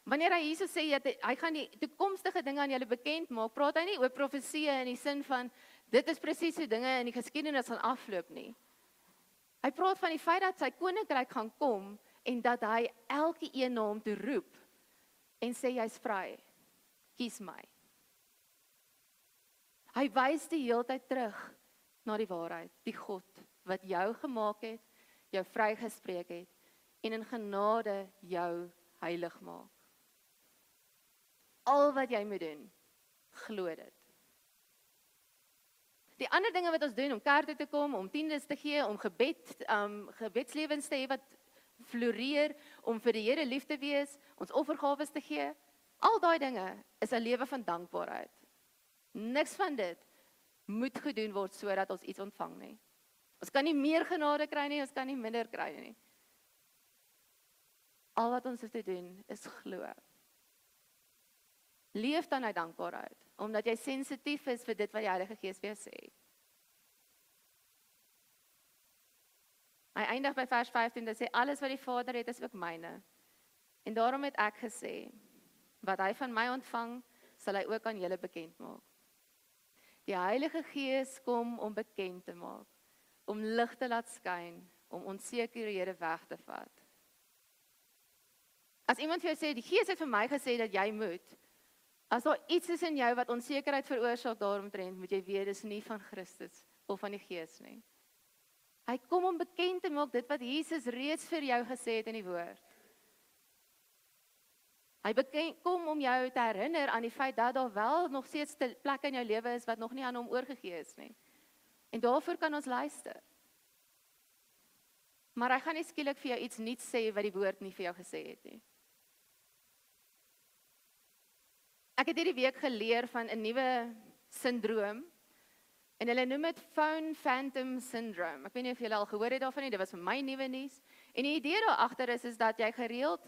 Wanneer hy hierso sê dat hy gaan die toekomstige dinge aan julle bekend maak, praat hy nie oor profeseë in die sin van dit is presies hoe dinge in die geskiedenis gaan afloop nie. Hy praat van die feit dat sy koninkryk gaan kom en dat hy elke een na hom toe roep en sê jy's vry. Kies my. Hy wys die heeltyd terug na die waarheid, die God wat jou gemaak het, jou vrygespreek het en in genade jou heilig maak. Al wat jy moet doen, glo dit. Die ander dinge wat ons doen, om kerk toe te kom, om tiendes te gee, om gebedslewens te hê wat floreer, om vir die Here lief te wees, ons offergawes te gee, al daai dinge is 'n lewe van dankbaarheid. Niks van dit moet gedoen word sodat ons iets ontvang nie. Ons kan nie meer genade kry nie, ons kan nie minder kry nie. Al wat ons hoef te doen is glo. Leef dan uit dankbaarheid, omdat jy sensitief is vir dit wat die Heilige Gees vir jou sê. Hy eindig by vers 15 en sê, alles wat die Vader het is ook myne. En daarom het ek gesê, wat hy van my ontvang, sal hy ook aan julle bekend maak. Die Heilige Gees kom om bekend te maak, om lig te laat skyn, om onsekerhede weg te vat. As iemand vir jou sê, die Gees het vir my gesê dat jy moet, as daar iets is in jou wat onsekerheid veroorsaak daaromtrent, moet jy weet, dis nie van Christus of van die Gees nie. Hy kom om bekend te maak dit wat Jesus reeds vir jou gesê het in die woord. Hy kom om jou te herinner aan die feit dat daar wel nog steeds plekke in jou lewe is wat nog nie aan hom oorgegee is nie. En daarvoor kan ons luister. Maar hy gaan nie skielik vir jou iets nuuts sê wat die woord nie vir jou gesê het nie. Ek het hierdie week geleer van 'n nuwe sindroom. En hulle noem dit phone phantom syndrome. Ek weet nie of julle al gehoor het daarvan nie, dit was vir my nuwe nuus. En die idee daar agter is dat jy gereeld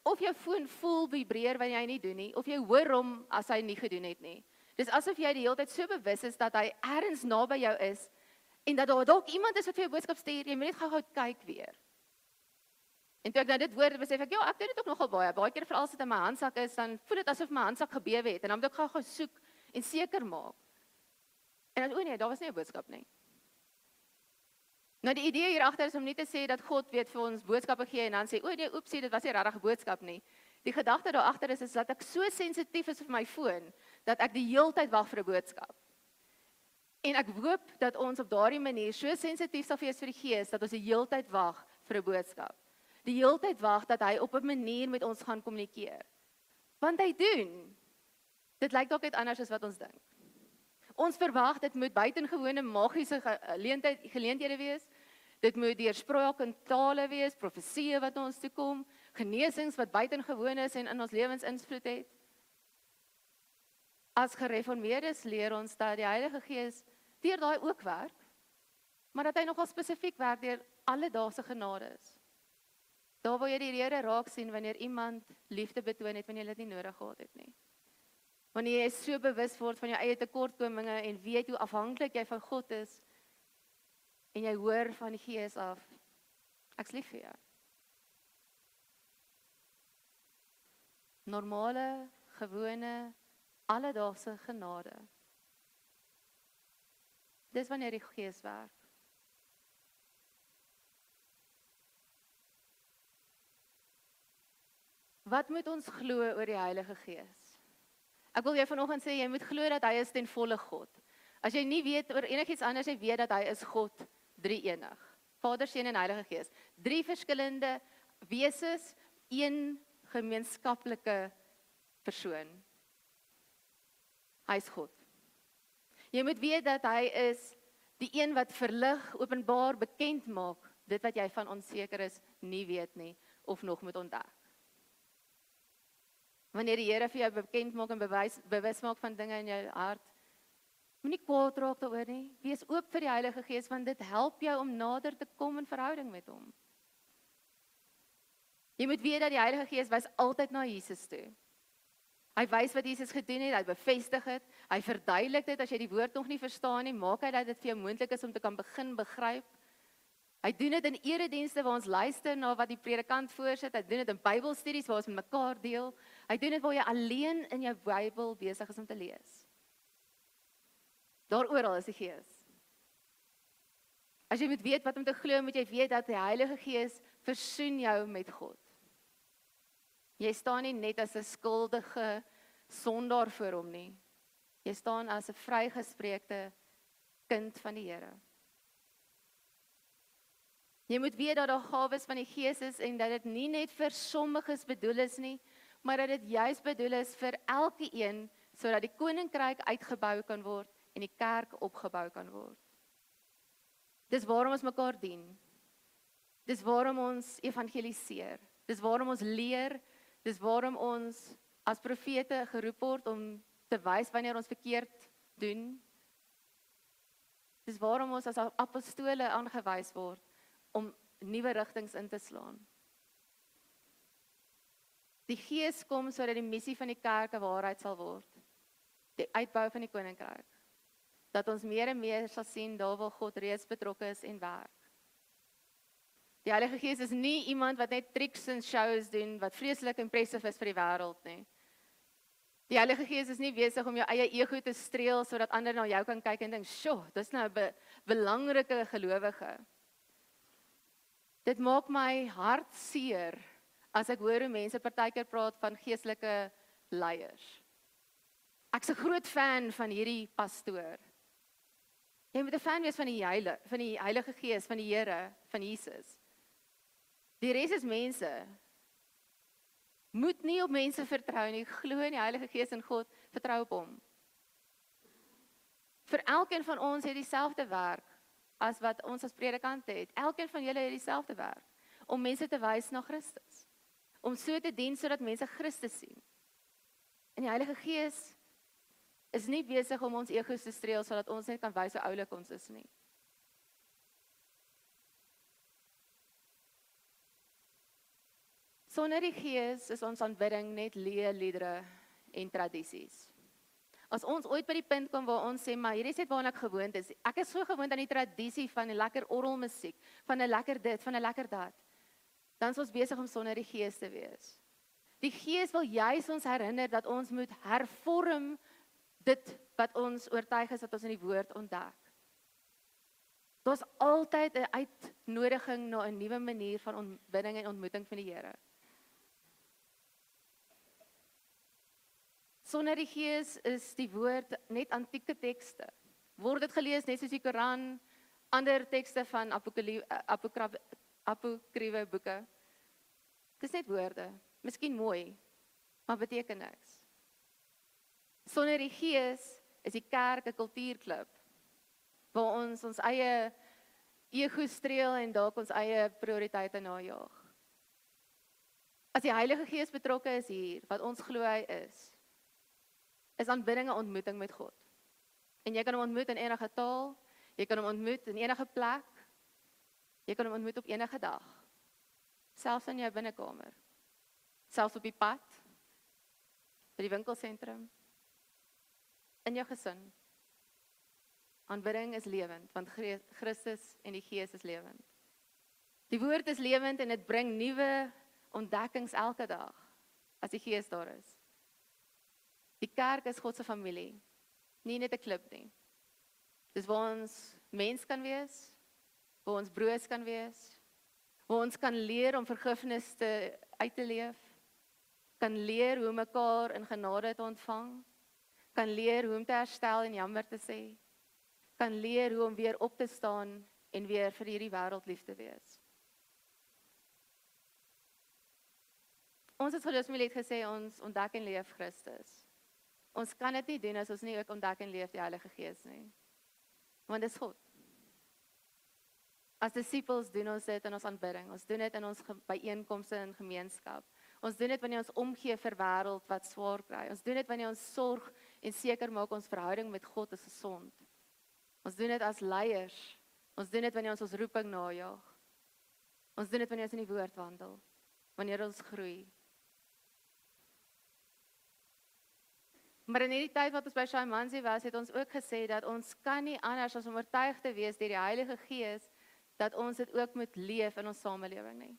of jou foon voel vibreer wanneer jy nie doen nie, of jy hoor hom as hy nie gedoen het nie. Dis asof jy die hele tyd so bewus is dat hy ergens naby jou is en dat daar dalk iemand is wat vir jou boodskap stuur, jy moet net gou-gou kyk weer. En toe ek nou dit hoor, besef ek, ja, ek doen dit ook nogal baie keer veral as dit in my handsak is, dan voel dit asof my handsak gebewe het en dan moet ek gou-gou soek en seker maak. En dan, nee, daar was nie 'n boodskap nie. Nou die idee hier agter is om nie te sê dat God weet vir ons boodskappe gee en dan sê, nee, oepsie, dit was nie regtig 'n boodskap nie. Die gedagte daar agter is dat ek so sensitief is vir my foon, dat ek die heeltyd wag vir 'n boodskap. En ek hoop dat ons op daardie manier so sensitief sal wees vir die Gees, dat ons die heeltyd wag vir 'n boodskap. Die heeltyd wag dat hy op 'n manier met ons gaan kommunikeer. Want hy doen. Dit lyk dalk net anders as wat ons dink. Ons verwag dit moet buitengewone magiese geleenthede wees. Dit moet deur spraak en tale wees, profeseë wat ons toe kom, genesings wat buitengewoon is en in ons lewens invloed het. As gereformeerdes leer ons dat die Heilige Gees deur daai ook werk, maar dat hy nogal spesifiek werk deur alledaagse genades. Daar waar jy die Here raak sien wanneer iemand liefde betoon het wanneer jy dit nie nodig gehad het nie. Wanneer jy so bewus word van jou eie tekortkominge en weet hoe afhanklik jy van God is en jy hoor van die Gees af, ek's lief vir jou. Normale, gewone, alledaagse genade. Dis wanneer die Gees werk. Wat moet ons glo oor die Heilige Gees? Ek wil jou vanoggend sê, jy moet glo dat hy is ten volle God. As jy nie weet oor enigiets anders, jy weet dat hy is God, drie-enig. Vader, Seun en Heilige Gees. 3 verskillende wesens, 1 gemeenskaplike persoon. Hy is God. Jy moet weet dat hy is die een wat verlig, openbaar, bekend maak, dit wat jy van onseker is, nie weet nie, of nog moet ontdek. Wanneer die Here vir jou bekend maak en bewus maak van dinge in jou hart, moenie kwaad raak daaroor nie. Wees oop vir die Heilige Gees, want dit help jou om nader te kom in verhouding met hom. Jy moet weet dat die Heilige Gees wys altyd na Jesus toe. Hy wys wat Jesus gedoen het, hy bevestig dit, hy verduidelik dit. As jy die woord nog nie verstaan nie, maak hy dat dit vir jou moontlik is om te kan begin begryp. Hy doen dit in eredienste waar ons luister na wat die predikant voorsit. Hy doen dit in Bybelstudies waar ons met mekaar deel. Hy doen dit waar jy alleen in jou Bybel besig is om te lees. Daar oral is die Gees. As jy moet weet wat om te glo, moet jy weet dat die Heilige Gees versoen jou met God. Jy staan nie net as 'n skuldige sondaar voor hom nie. Jy staan as 'n vrygespreekte kind van die Here. Jy moet weet dat daar gawes van die Gees is en dat dit nie net vir sommiges bedoel is nie, maar dat dit juis bedoel is vir elkeen sodat die koninkryk uitgebou kan word en die kerk opgebou kan word. Dis waarom ons mekaar dien. Dis waarom ons evangeliseer. Dis waarom ons leer. Dis waarom ons as profete geroep word om te wys wanneer ons verkeerd doen. Dis waarom ons as apostole aangewys word om nuwe rigtings in te slaan. Die Gees kom sodat die missie van die kerk 'n waarheid sal word. Die uitbou van die koninkryk. Dat ons meer en meer sal sien daar waar God reeds betrokke is en werk. Die Heilige Gees is nie iemand wat net tricks en shows doen wat vreeslik impressive is vir die wêreld nie. Die Heilige Gees is nie besig om jou eie ego te streel sodat ander na jou kan kyk en dink, "Sjoe, dis nou 'n belangrike gelowige." Dit maak my hart seer as ek hoor hoe mense partykeer praat van geestelike leiers. Ek's 'n groot fan van hierdie pastoor. Jy moet 'n fan wees van die Heilige Gees, van die Here, van Jesus. Die res is mense. Moet nie op mense vertrou nie, glo in die Heilige Gees en God, vertrou op hom. Vir elkeen van ons het dieselfde werk as wat ons as predikante het. Elkeen van julle het dieselfde werk om mense te wys na Christus. Om so te dien sodat mense Christus sien. En die Heilige Gees is nie besig om ons egos te streel sodat ons net kan wys hoe oulik ons is nie. Sonder die Gees is ons aanbidding net leë liedere en tradisies. As ons ooit by die punt kom waar ons sê, maar hierdie is net waarna ek gewoond is. Ek is so gewoond aan die tradisie van 'n lekker orgelmusiek, van 'n lekker dit, van 'n lekker dat. Dan is ons besig om sonder die Gees te wees. Die Gees wil juis ons herinner dat ons moet hervorm dit wat ons oortuig is dat ons in die woord ontdek. Daar's altyd 'n uitnodiging na 'n nuwe manier van aanbidding en ontmoeting van die Here. Sonder die Gees is die woord net antieke tekste. Word dit gelees net soos die Koran, ander tekste van apokriewe boeke. Dis net woorde, miskien mooi, maar beteken niks. Sonder die Gees is die kerk 'n kultuurklub waar ons eie ego streel en dalk ons eie prioriteite najaag. As die Heilige Gees betrokke is hier, wat ons glo hy is aanbidding 'n ontmoeting met God. En jy kan hom ontmoet in enige taal, jy kan hom ontmoet in enige plek, jy kan hom ontmoet op enige dag. Selfs in jou binnekamer, selfs op die pad, by die winkelsentrum, in jou gesin. Aanbidding is lewend, want Christus en die Gees is lewend. Die woord is lewend en dit bring nuwe ontdekkings elke dag, as die Gees daar is. Die kerk is God se familie, nie net 'n klub nie. Dis waar ons mens kan wees, waar ons broers kan wees, waar ons kan leer om vergifnis uit te leef, kan leer hoe mekaar in genade te ontvang, kan leer hoe om te herstel en jammer te sê, kan leer hoe om weer op te staan en weer vir hierdie wêreld lief te wees. Ons het geloofsfamilie het gesê ons ontdek en leef Christus. Ons kan dit nie doen as ons nie ook ontdek en leef die Heilige Gees nie. Want dit is God. As disippels doen ons dit in ons aanbidding. Ons doen dit in ons byeenkomste en gemeenskap. Ons doen dit wanneer ons omgee vir wêreld wat swaar kry. Ons doen dit wanneer ons sorg en seker maak ons verhouding met God is gesond. Ons doen dit as leiers. Ons doen dit wanneer ons roeping najaag. Ons doen dit wanneer ons in die woord wandel. Wanneer ons groei. Maar in hierdie tyd wat ons by Shaimanzi was, het ons ook gesê dat ons kan nie anders as om oortuig te wees deur die Heilige Gees dat ons dit ook moet leef in ons samelewing nie.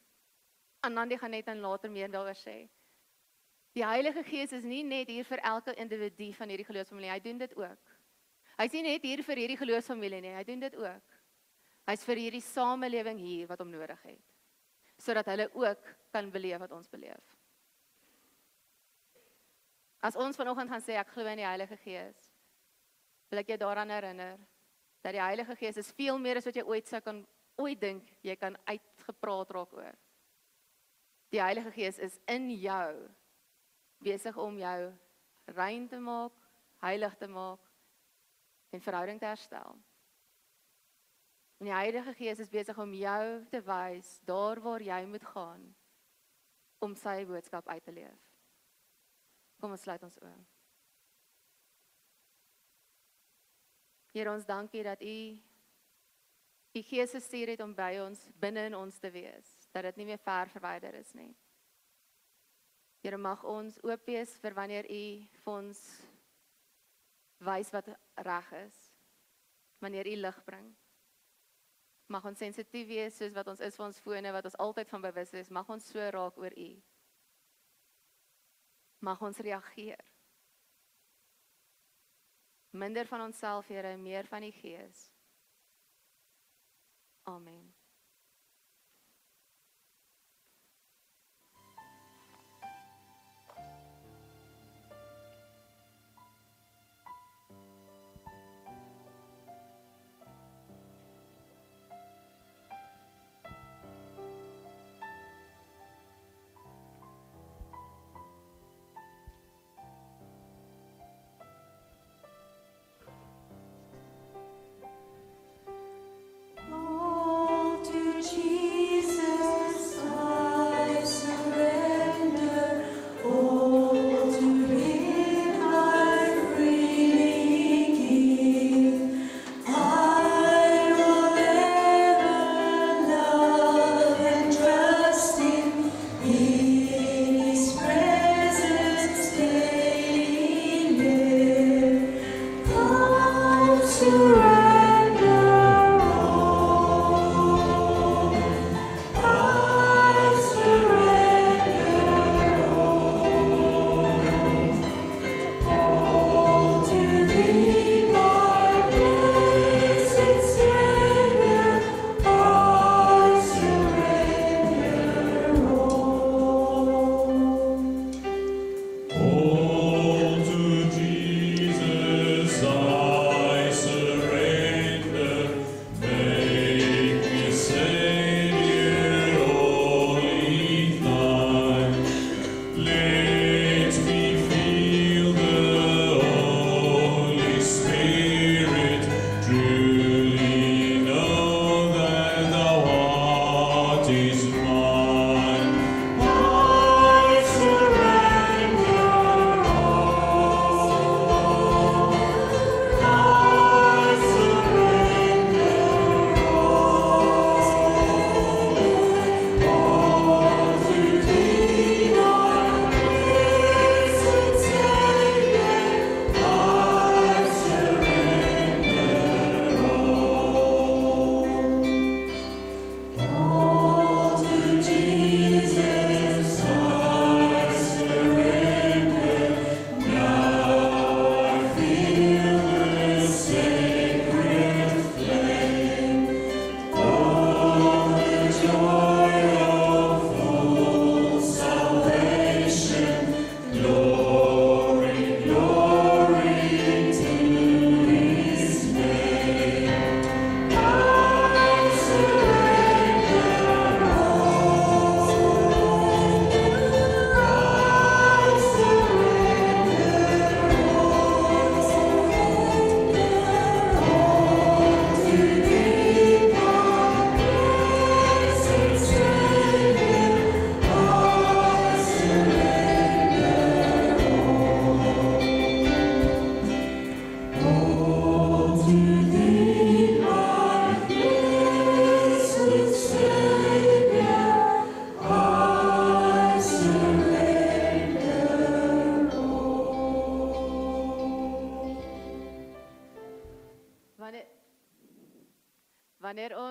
Anandi gaan net dan later meer daaroor sê. Die Heilige Gees is nie net hier vir elke individu van hierdie geloofsfamilie, hy doen dit ook. Hy is nie net hier vir hierdie geloofsfamilie nie, hy doen dit ook. Hy is vir hierdie samelewing hier wat hom nodig het, sodat hulle ook kan beleef wat ons beleef. As ons vanoggend gaan sê, ek glo in die Heilige Gees, wil ek jou daaraan herinner, dat die Heilige Gees is veel meer as wat jy ooit dink, jy kan uitgepraat raak oor. Die Heilige Gees is in jou, besig om jou rein te maak, heilig te maak, en verhouding te herstel. En die Heilige Gees is besig om jou te wys, daar waar jy moet gaan, om sy boodskap uit te leef. Kom ons sluit ons oë. Here, ons dankie dat U Gees gestuur het om by ons, binne in ons te wees, dat dit nie meer ver verwyder is nie. Here, mag ons oop wees vir wanneer U vir ons wys wat reg is, wanneer U lig bring. Mag ons sensitief wees soos wat ons is vir ons fone, wat ons altyd van bewus is, mag ons so raak oor U. Mag ons reageer. Minder van onsself, Here, meer van die Gees. Amen.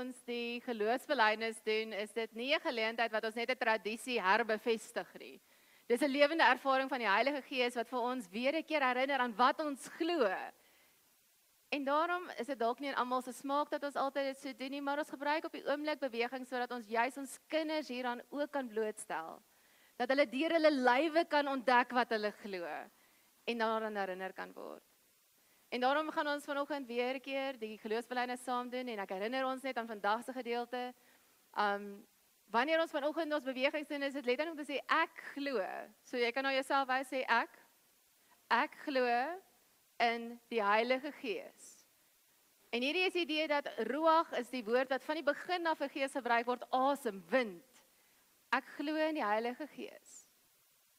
ons die geloofsbelijdenis doen, is dit nie 'n geleentheid wat ons net 'n tradisie herbevestig nie. Dis 'n lewende ervaring van die Heilige Gees wat vir ons weer 'n keer herinner aan wat ons glo. En daarom is dit dalk nie in almal se smaak dat ons altyd dit so doen nie, maar ons gebruik op die oomblik beweging sodat ons juis ons kinders hieraan ook kan blootstel. Dat hulle deur hulle lywe kan ontdek wat hulle glo en daaraan herinner kan word. En daarom gaan ons vanoggend weer 'n keer die geloofsbelijdenis saam doen en ek herinner ons net aan vandag se gedeelte. Wanneer ons vanoggend ons bewegings doen, is dit letterlik om te sê ek glo. So jy kan nou jouself wys sê ek glo in die Heilige Gees. En hierdie is die idee dat ruach is die woord wat van die begin af vir gees gebruik word, asem, wind. Ek glo in die Heilige Gees.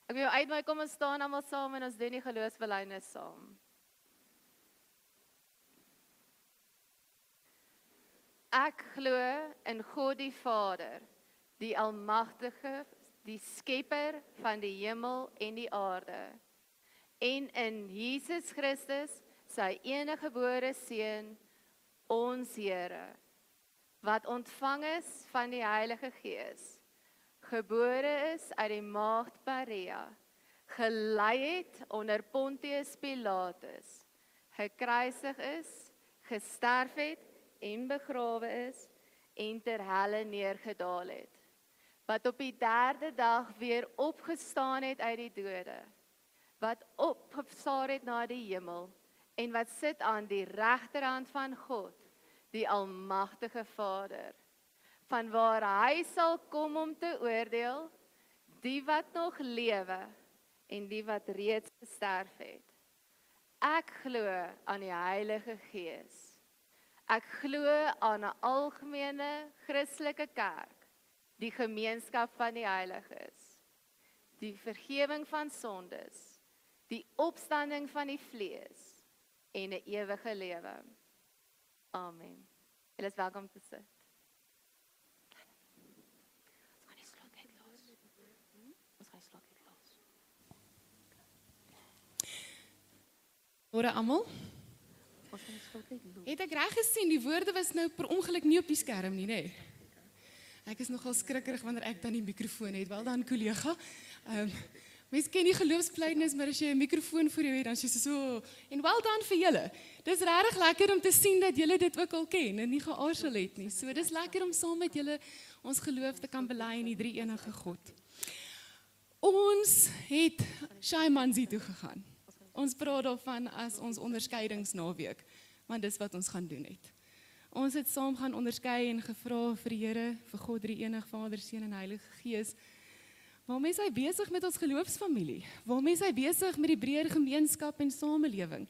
Ek wil jou uitnooi, kom ons staan almal saam en ons doen die geloofsbelijdenis saam. Ek glo in God die Vader, die Almagtige, die Skepper van die hemel en die aarde, en in Jesus Christus, sy eniggebore Seun, ons Here, wat ontvang is van die Heilige Gees, gebore is uit die maagd Maria, gelei het onder Pontius Pilatus, gekruisig is, gesterf het en begrawe is en ter helle neergedaal het, wat op die 3de dag weer opgestaan het uit die dode, wat opgevaar het na die hemel en wat sit aan die regterhand van God, die Almagtige Vader, vanwaar hy sal kom om te oordeel, die wat nog lewe en die wat reeds gesterf het. Ek glo aan die Heilige Gees. Ek glo aan 'n algemene Christelike kerk, die gemeenskap van die heiliges, die vergifnis van sondes, die opstanding van die vlees en 'n ewige lewe. Amen. Julle is welkom te sit. Môre almal. Het ek reg gesien, die woorde was nou per ongeluk nie op die skerm nie, nê? Ek is nogal skrikkerig wanneer ek dan die mikrofoon het. Wel dan, kollega. Mense ken die geloofsbelijdenis, maar as jy 'n mikrofoon voor jou het, dan is jy so, en wel dan vir julle. Dis regtig lekker om te sien dat julle dit ook al ken en nie geaarsel het nie. So dis lekker om saam met julle ons geloof te kan bely in die drie-enige God. Ons het Shaimanzi toe gegaan. Ons praat daarvan as ons onderskeidingsnaweek, want dis wat ons gaan doen het. Ons het saam gaan onderskei en gevra vir die Here, vir God drie-enig Vader, Seun en Heilige Gees. Waarmee is hy besig met ons geloofsfamilie? Waarmee is hy besig met die breër gemeenskap en samelewing?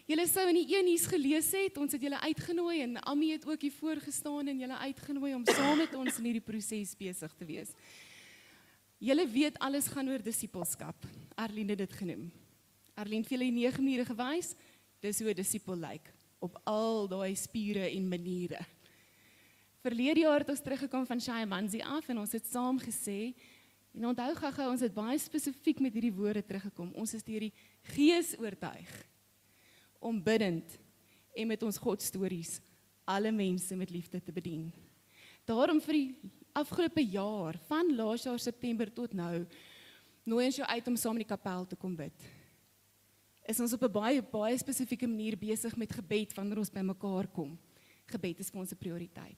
Julle sou in die enies gelees het, ons het julle uitgenooi en Ami het ook hier voorgestaan en julle uitgenooi om saam met ons in hierdie proses besig te wees. Julle weet alles gaan oor disippelskap. Arlene het dit genoem. Arlene het vir julle 9 maniere gewys, dis hoe 'n disipel lyk, op al daai spiere en maniere. Verlede jaar het ons teruggekom van Shaimanzi af en ons het saam gesê, en onthou gou-gou, ons het baie spesifiek met hierdie woorde teruggekom. Ons is deur die Gees oortuig om bidend en met ons Godstories alle mense met liefde te bedien. Daarom vir die afgelope jaar, van laas jaar September tot nou, nooi ons jou uit om saam in die kapel te kom bid. Is ons op 'n baie spesifieke manier besig met gebed wanneer ons by mekaar kom. Gebed is vir ons 'n prioriteit.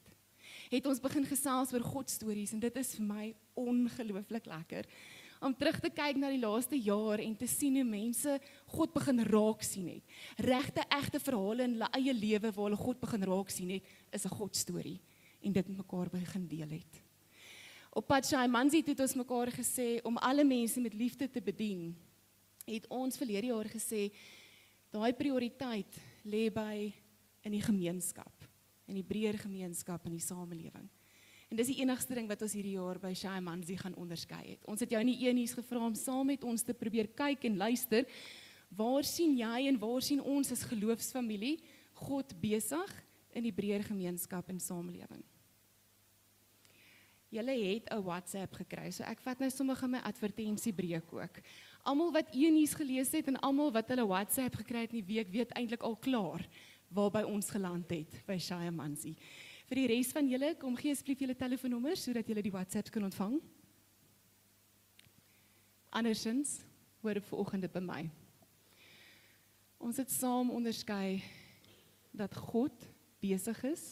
Het ons begin gesels oor Godstories en dit is vir my ongelooflik lekker om terug te kyk na die laaste jaar en te sien hoe mense God begin raak sien het. Regte, egte verhale in hulle eie lewe waar hulle God begin raak sien het, is 'n Godstorie en dit met mekaar begin deel het. Op pad Shaimanzi het ons mekaar gesê om alle mense met liefde te bedien. Het ons verlede jaar gesê, daai prioriteit lê by in die gemeenskap, in die breër gemeenskap in die samelewing. En dis die enigste ding wat ons hierdie jaar by Shaimanzi gaan onderskei het. Ons het jou in die enies gevra om saam met ons te probeer kyk en luister, waar sien jy en waar sien ons as geloofsfamilie God besig in die breër gemeenskap en samelewing? Julle het 'n WhatsApp gekry, so ek vat nou sommige my advertensiebreek ook. Almal wat enies gelees het en almal wat hulle WhatsApp gekry het in die week, weet eintlik al klaar waar by ons geland het, by Shaimanzi. Vir die res van julle, kom gee asseblief julle telefoonnommers sodat julle die WhatsApps kan ontvang. Andersins, hoor dit vanoggend by my. Ons het saam onderskei dat God besig is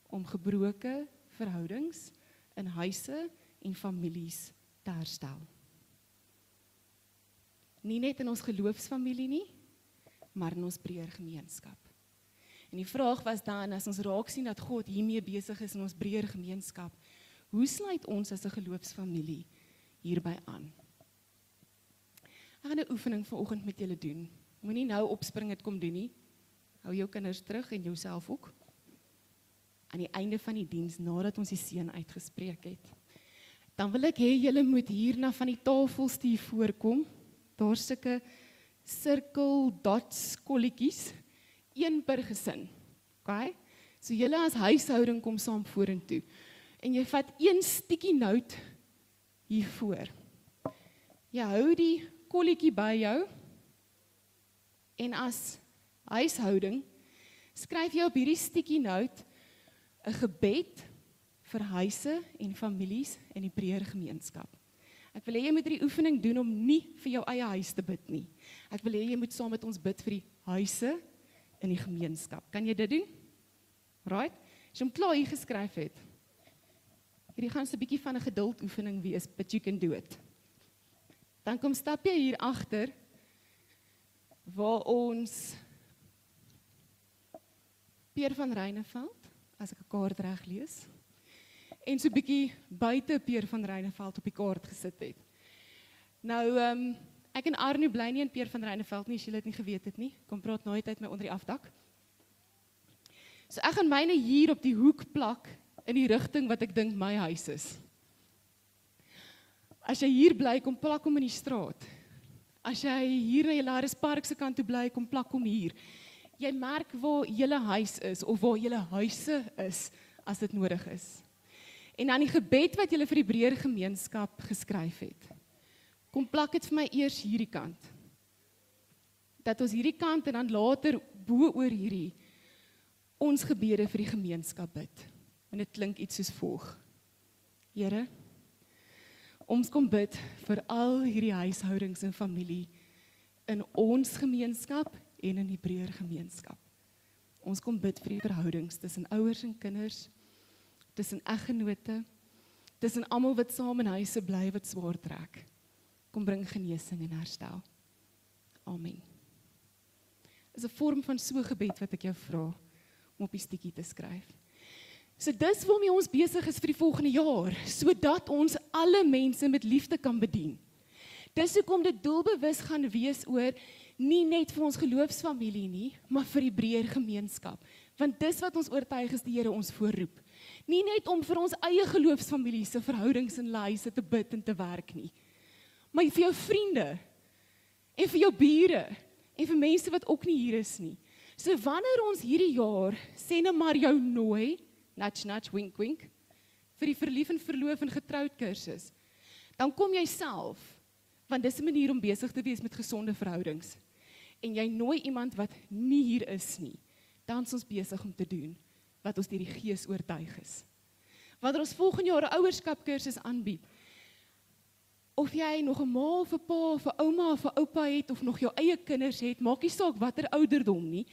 om gebroke verhoudings in huise en families te herstel. Nie net in ons geloofsfamilie nie, maar in ons breër gemeenskap. En die vraag was dan, as ons raak sien dat God hiermee besig is in ons breër gemeenskap, hoe sluit ons as 'n geloofsfamilie hierby aan? Ek gaan 'n oefening vanoggend met julle doen. Moenie nou opspring het kom doen nie. Hou jou kinders terug en jouself ook. Aan die einde van die diens, nadat ons die seën uitgespreek het, dan wil ek hê julle moet hierna van die tafels die voorkom. Daar's sulke sirkel dots kolletjies, een per gesin. Okay? So julle as huishouding kom saam vorentoe. En jy vat een sticky note hiervoor. Jy hou die kolletjie by jou. En as huishouding skryf jy op hierdie sticky note 'n gebed vir huise en families in die breër gemeenskap. Ek wil hê jy moet hierdie oefening doen om nie vir jou eie huis te bid nie. Ek wil hê jy moet saam met ons bid vir die huise in die gemeenskap. Kan jy dit doen? Right? As jy hom klaar hier geskryf het. Hierdie gaan 'n bietjie van 'n geduldoefening wees, but you can do it. Dan kom stap jy hier agter waar ons Peer van Reineveld, as ek 'n kaart reg lees, en so 'n bietjie buite Peer van Reineveld op die kaart gesit het. Nou, ek en Arno bly nie in Peer van Reineveld nie, as julle dit nie geweet het nie. Kom praat nooit uit my onder die afdak. So ek gaan myne hier op die hoek plak in die rigting wat ek dink my huis is. As jy hier bly, kom plak hom in die straat. As jy hier na Hilaris Park se kant toe bly, kom plak hom hier. Jy merk waar julle huis is, of waar julle huise is, as dit nodig is. En dan die gebed wat julle vir die breër gemeenskap geskryf het. Kom plak dit vir my eers hierdie kant. Dat ons hierdie kant en dan later bo oor hierdie ons gebede vir die gemeenskap bid. En dit klink iets soos volg. Here, ons kom bid vir al hierdie huishoudings en familie in ons gemeenskap en in die breër gemeenskap. Ons kom bid vir die verhoudings tussen ouers en kinders, tussen eggenote, tussen almal wat saam in huise bly wat swaar trek. Kom bring genesing en herstel. Amen. Dis 'n vorm van so gebed wat ek jou vra om op die stukkie te skryf. So dis waarmee ons besig is vir die volgende jaar, sodat ons alle mense met liefde kan bedien. Dis hoekom dit doelbewus gaan wees oor nie net vir ons geloofsfamilie nie, maar vir die breër gemeenskap. Want dis wat ons oortuig is die Here ons voorroep. Nie net om vir ons eie geloofsfamilie se verhoudings en huise te bid en te werk nie, maar vir jou vriende en vir jou bure en vir mense wat ook nie hier is nie. So wanneer ons hierdie jaar sê net maar jou nooi, nudge nudge wink wink, vir die verlief en verloof en getroud kursus, dan kom jy self, want dis 'n manier om besig te wees met gesonde verhoudings. En jy nooi iemand wat nie hier is nie, dan is ons besig om te doen wat ons deur die Gees oortuig is. Wanneer ons volgende jaar 'n ouerskap kursus aanbied, of jy nog 'n ma of 'n pa of 'n ouma of 'n oupa het of nog jou eie kinders het, maak nie saak watter ouderdom nie,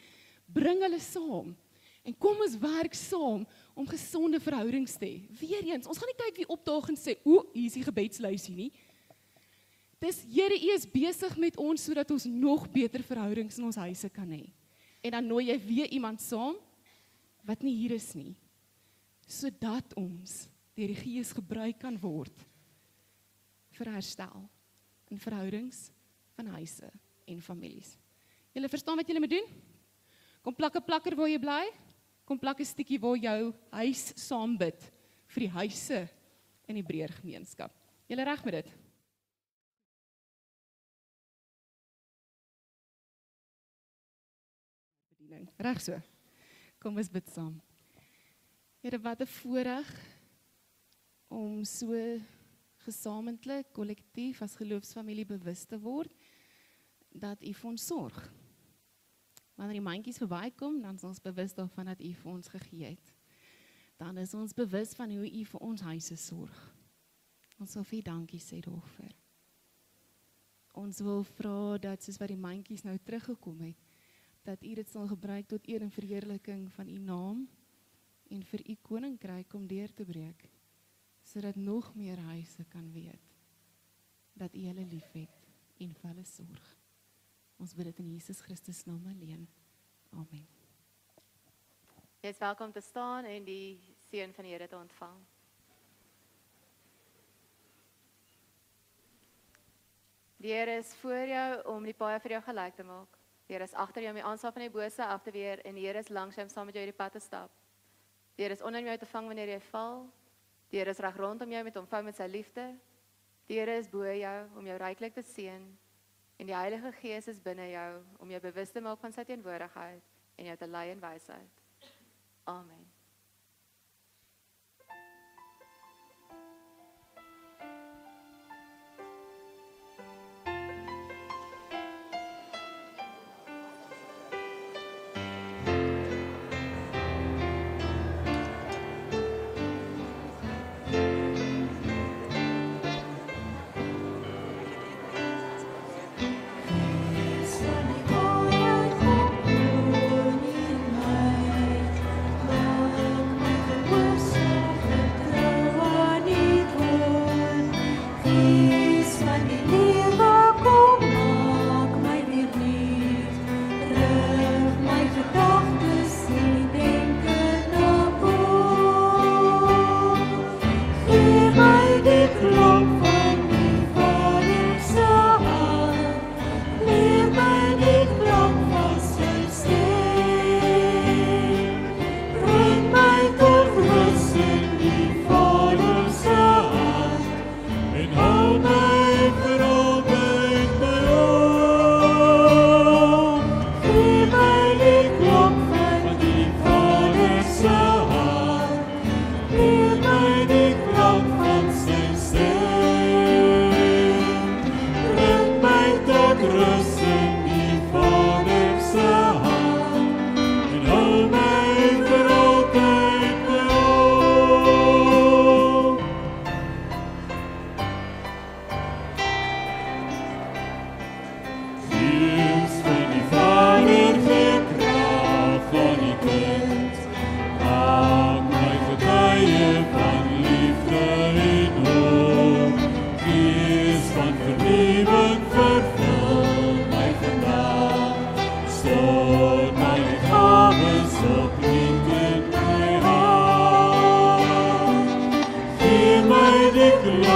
bring hulle saam. En kom ons werk saam om gesonde verhoudings te hê. Weereens, ons gaan nie kyk wie opdaag en sê, hier is die gebedslysie nie. Dis Here, U is besig met ons sodat ons nog beter verhoudings in ons huise kan hê. En dan nooi jy weer iemand saam wat nie hier is nie, sodat ons deur die Gees gebruik kan word vir herstel in verhoudings van huise en families. Julle verstaan wat julle moet doen? Kom plak 'n plakker waar jy bly. Kom plak 'n stukkie waar jou huis saam bid vir die huise in die breër gemeenskap. Julle reg met dit? Bediening. Reg so. Kom ons bid saam. Here, wat 'n voorreg om so gesamentlik, kollektief as geloofsfamilie bewus te word dat U vir ons sorg. Wanneer die mandjies verbykom, dan is ons bewus daarvan dat U vir ons gegee het. dan is ons bewus van hoe U vir ons huise sorg. Ons wil vir U dankie sê daarvoor. Ons wil vra dat soos wat die mandjies nou teruggekom het, dat U dit sal gebruik tot eer en verheerliking van U naam en vir U koninkryk om deur te breek, sodat nog meer huise kan weet dat U hulle liefhet en vir hulle sorg. Ons bid dit in Jesus Christus naam alleen. Amen. Jy is welkom te staan en die seën van die Here te ontvang. Die Here is voor jou om die paaie vir jou gelyk te maak. Die Here is agter jou om die aanslag van die bose af te weer en die Here is langs jou om saam met jou hierdie pad te stap. Die Here is onder jou te vang wanneer jy val. Die Here is reg rondom jou met omvou met sy liefde. Die Here is bo jou om jou ryklik te seën en die Heilige Gees is binne jou om jou bewus te maak van sy teenwoordigheid en jou te lei in wysheid. Amen. Glory.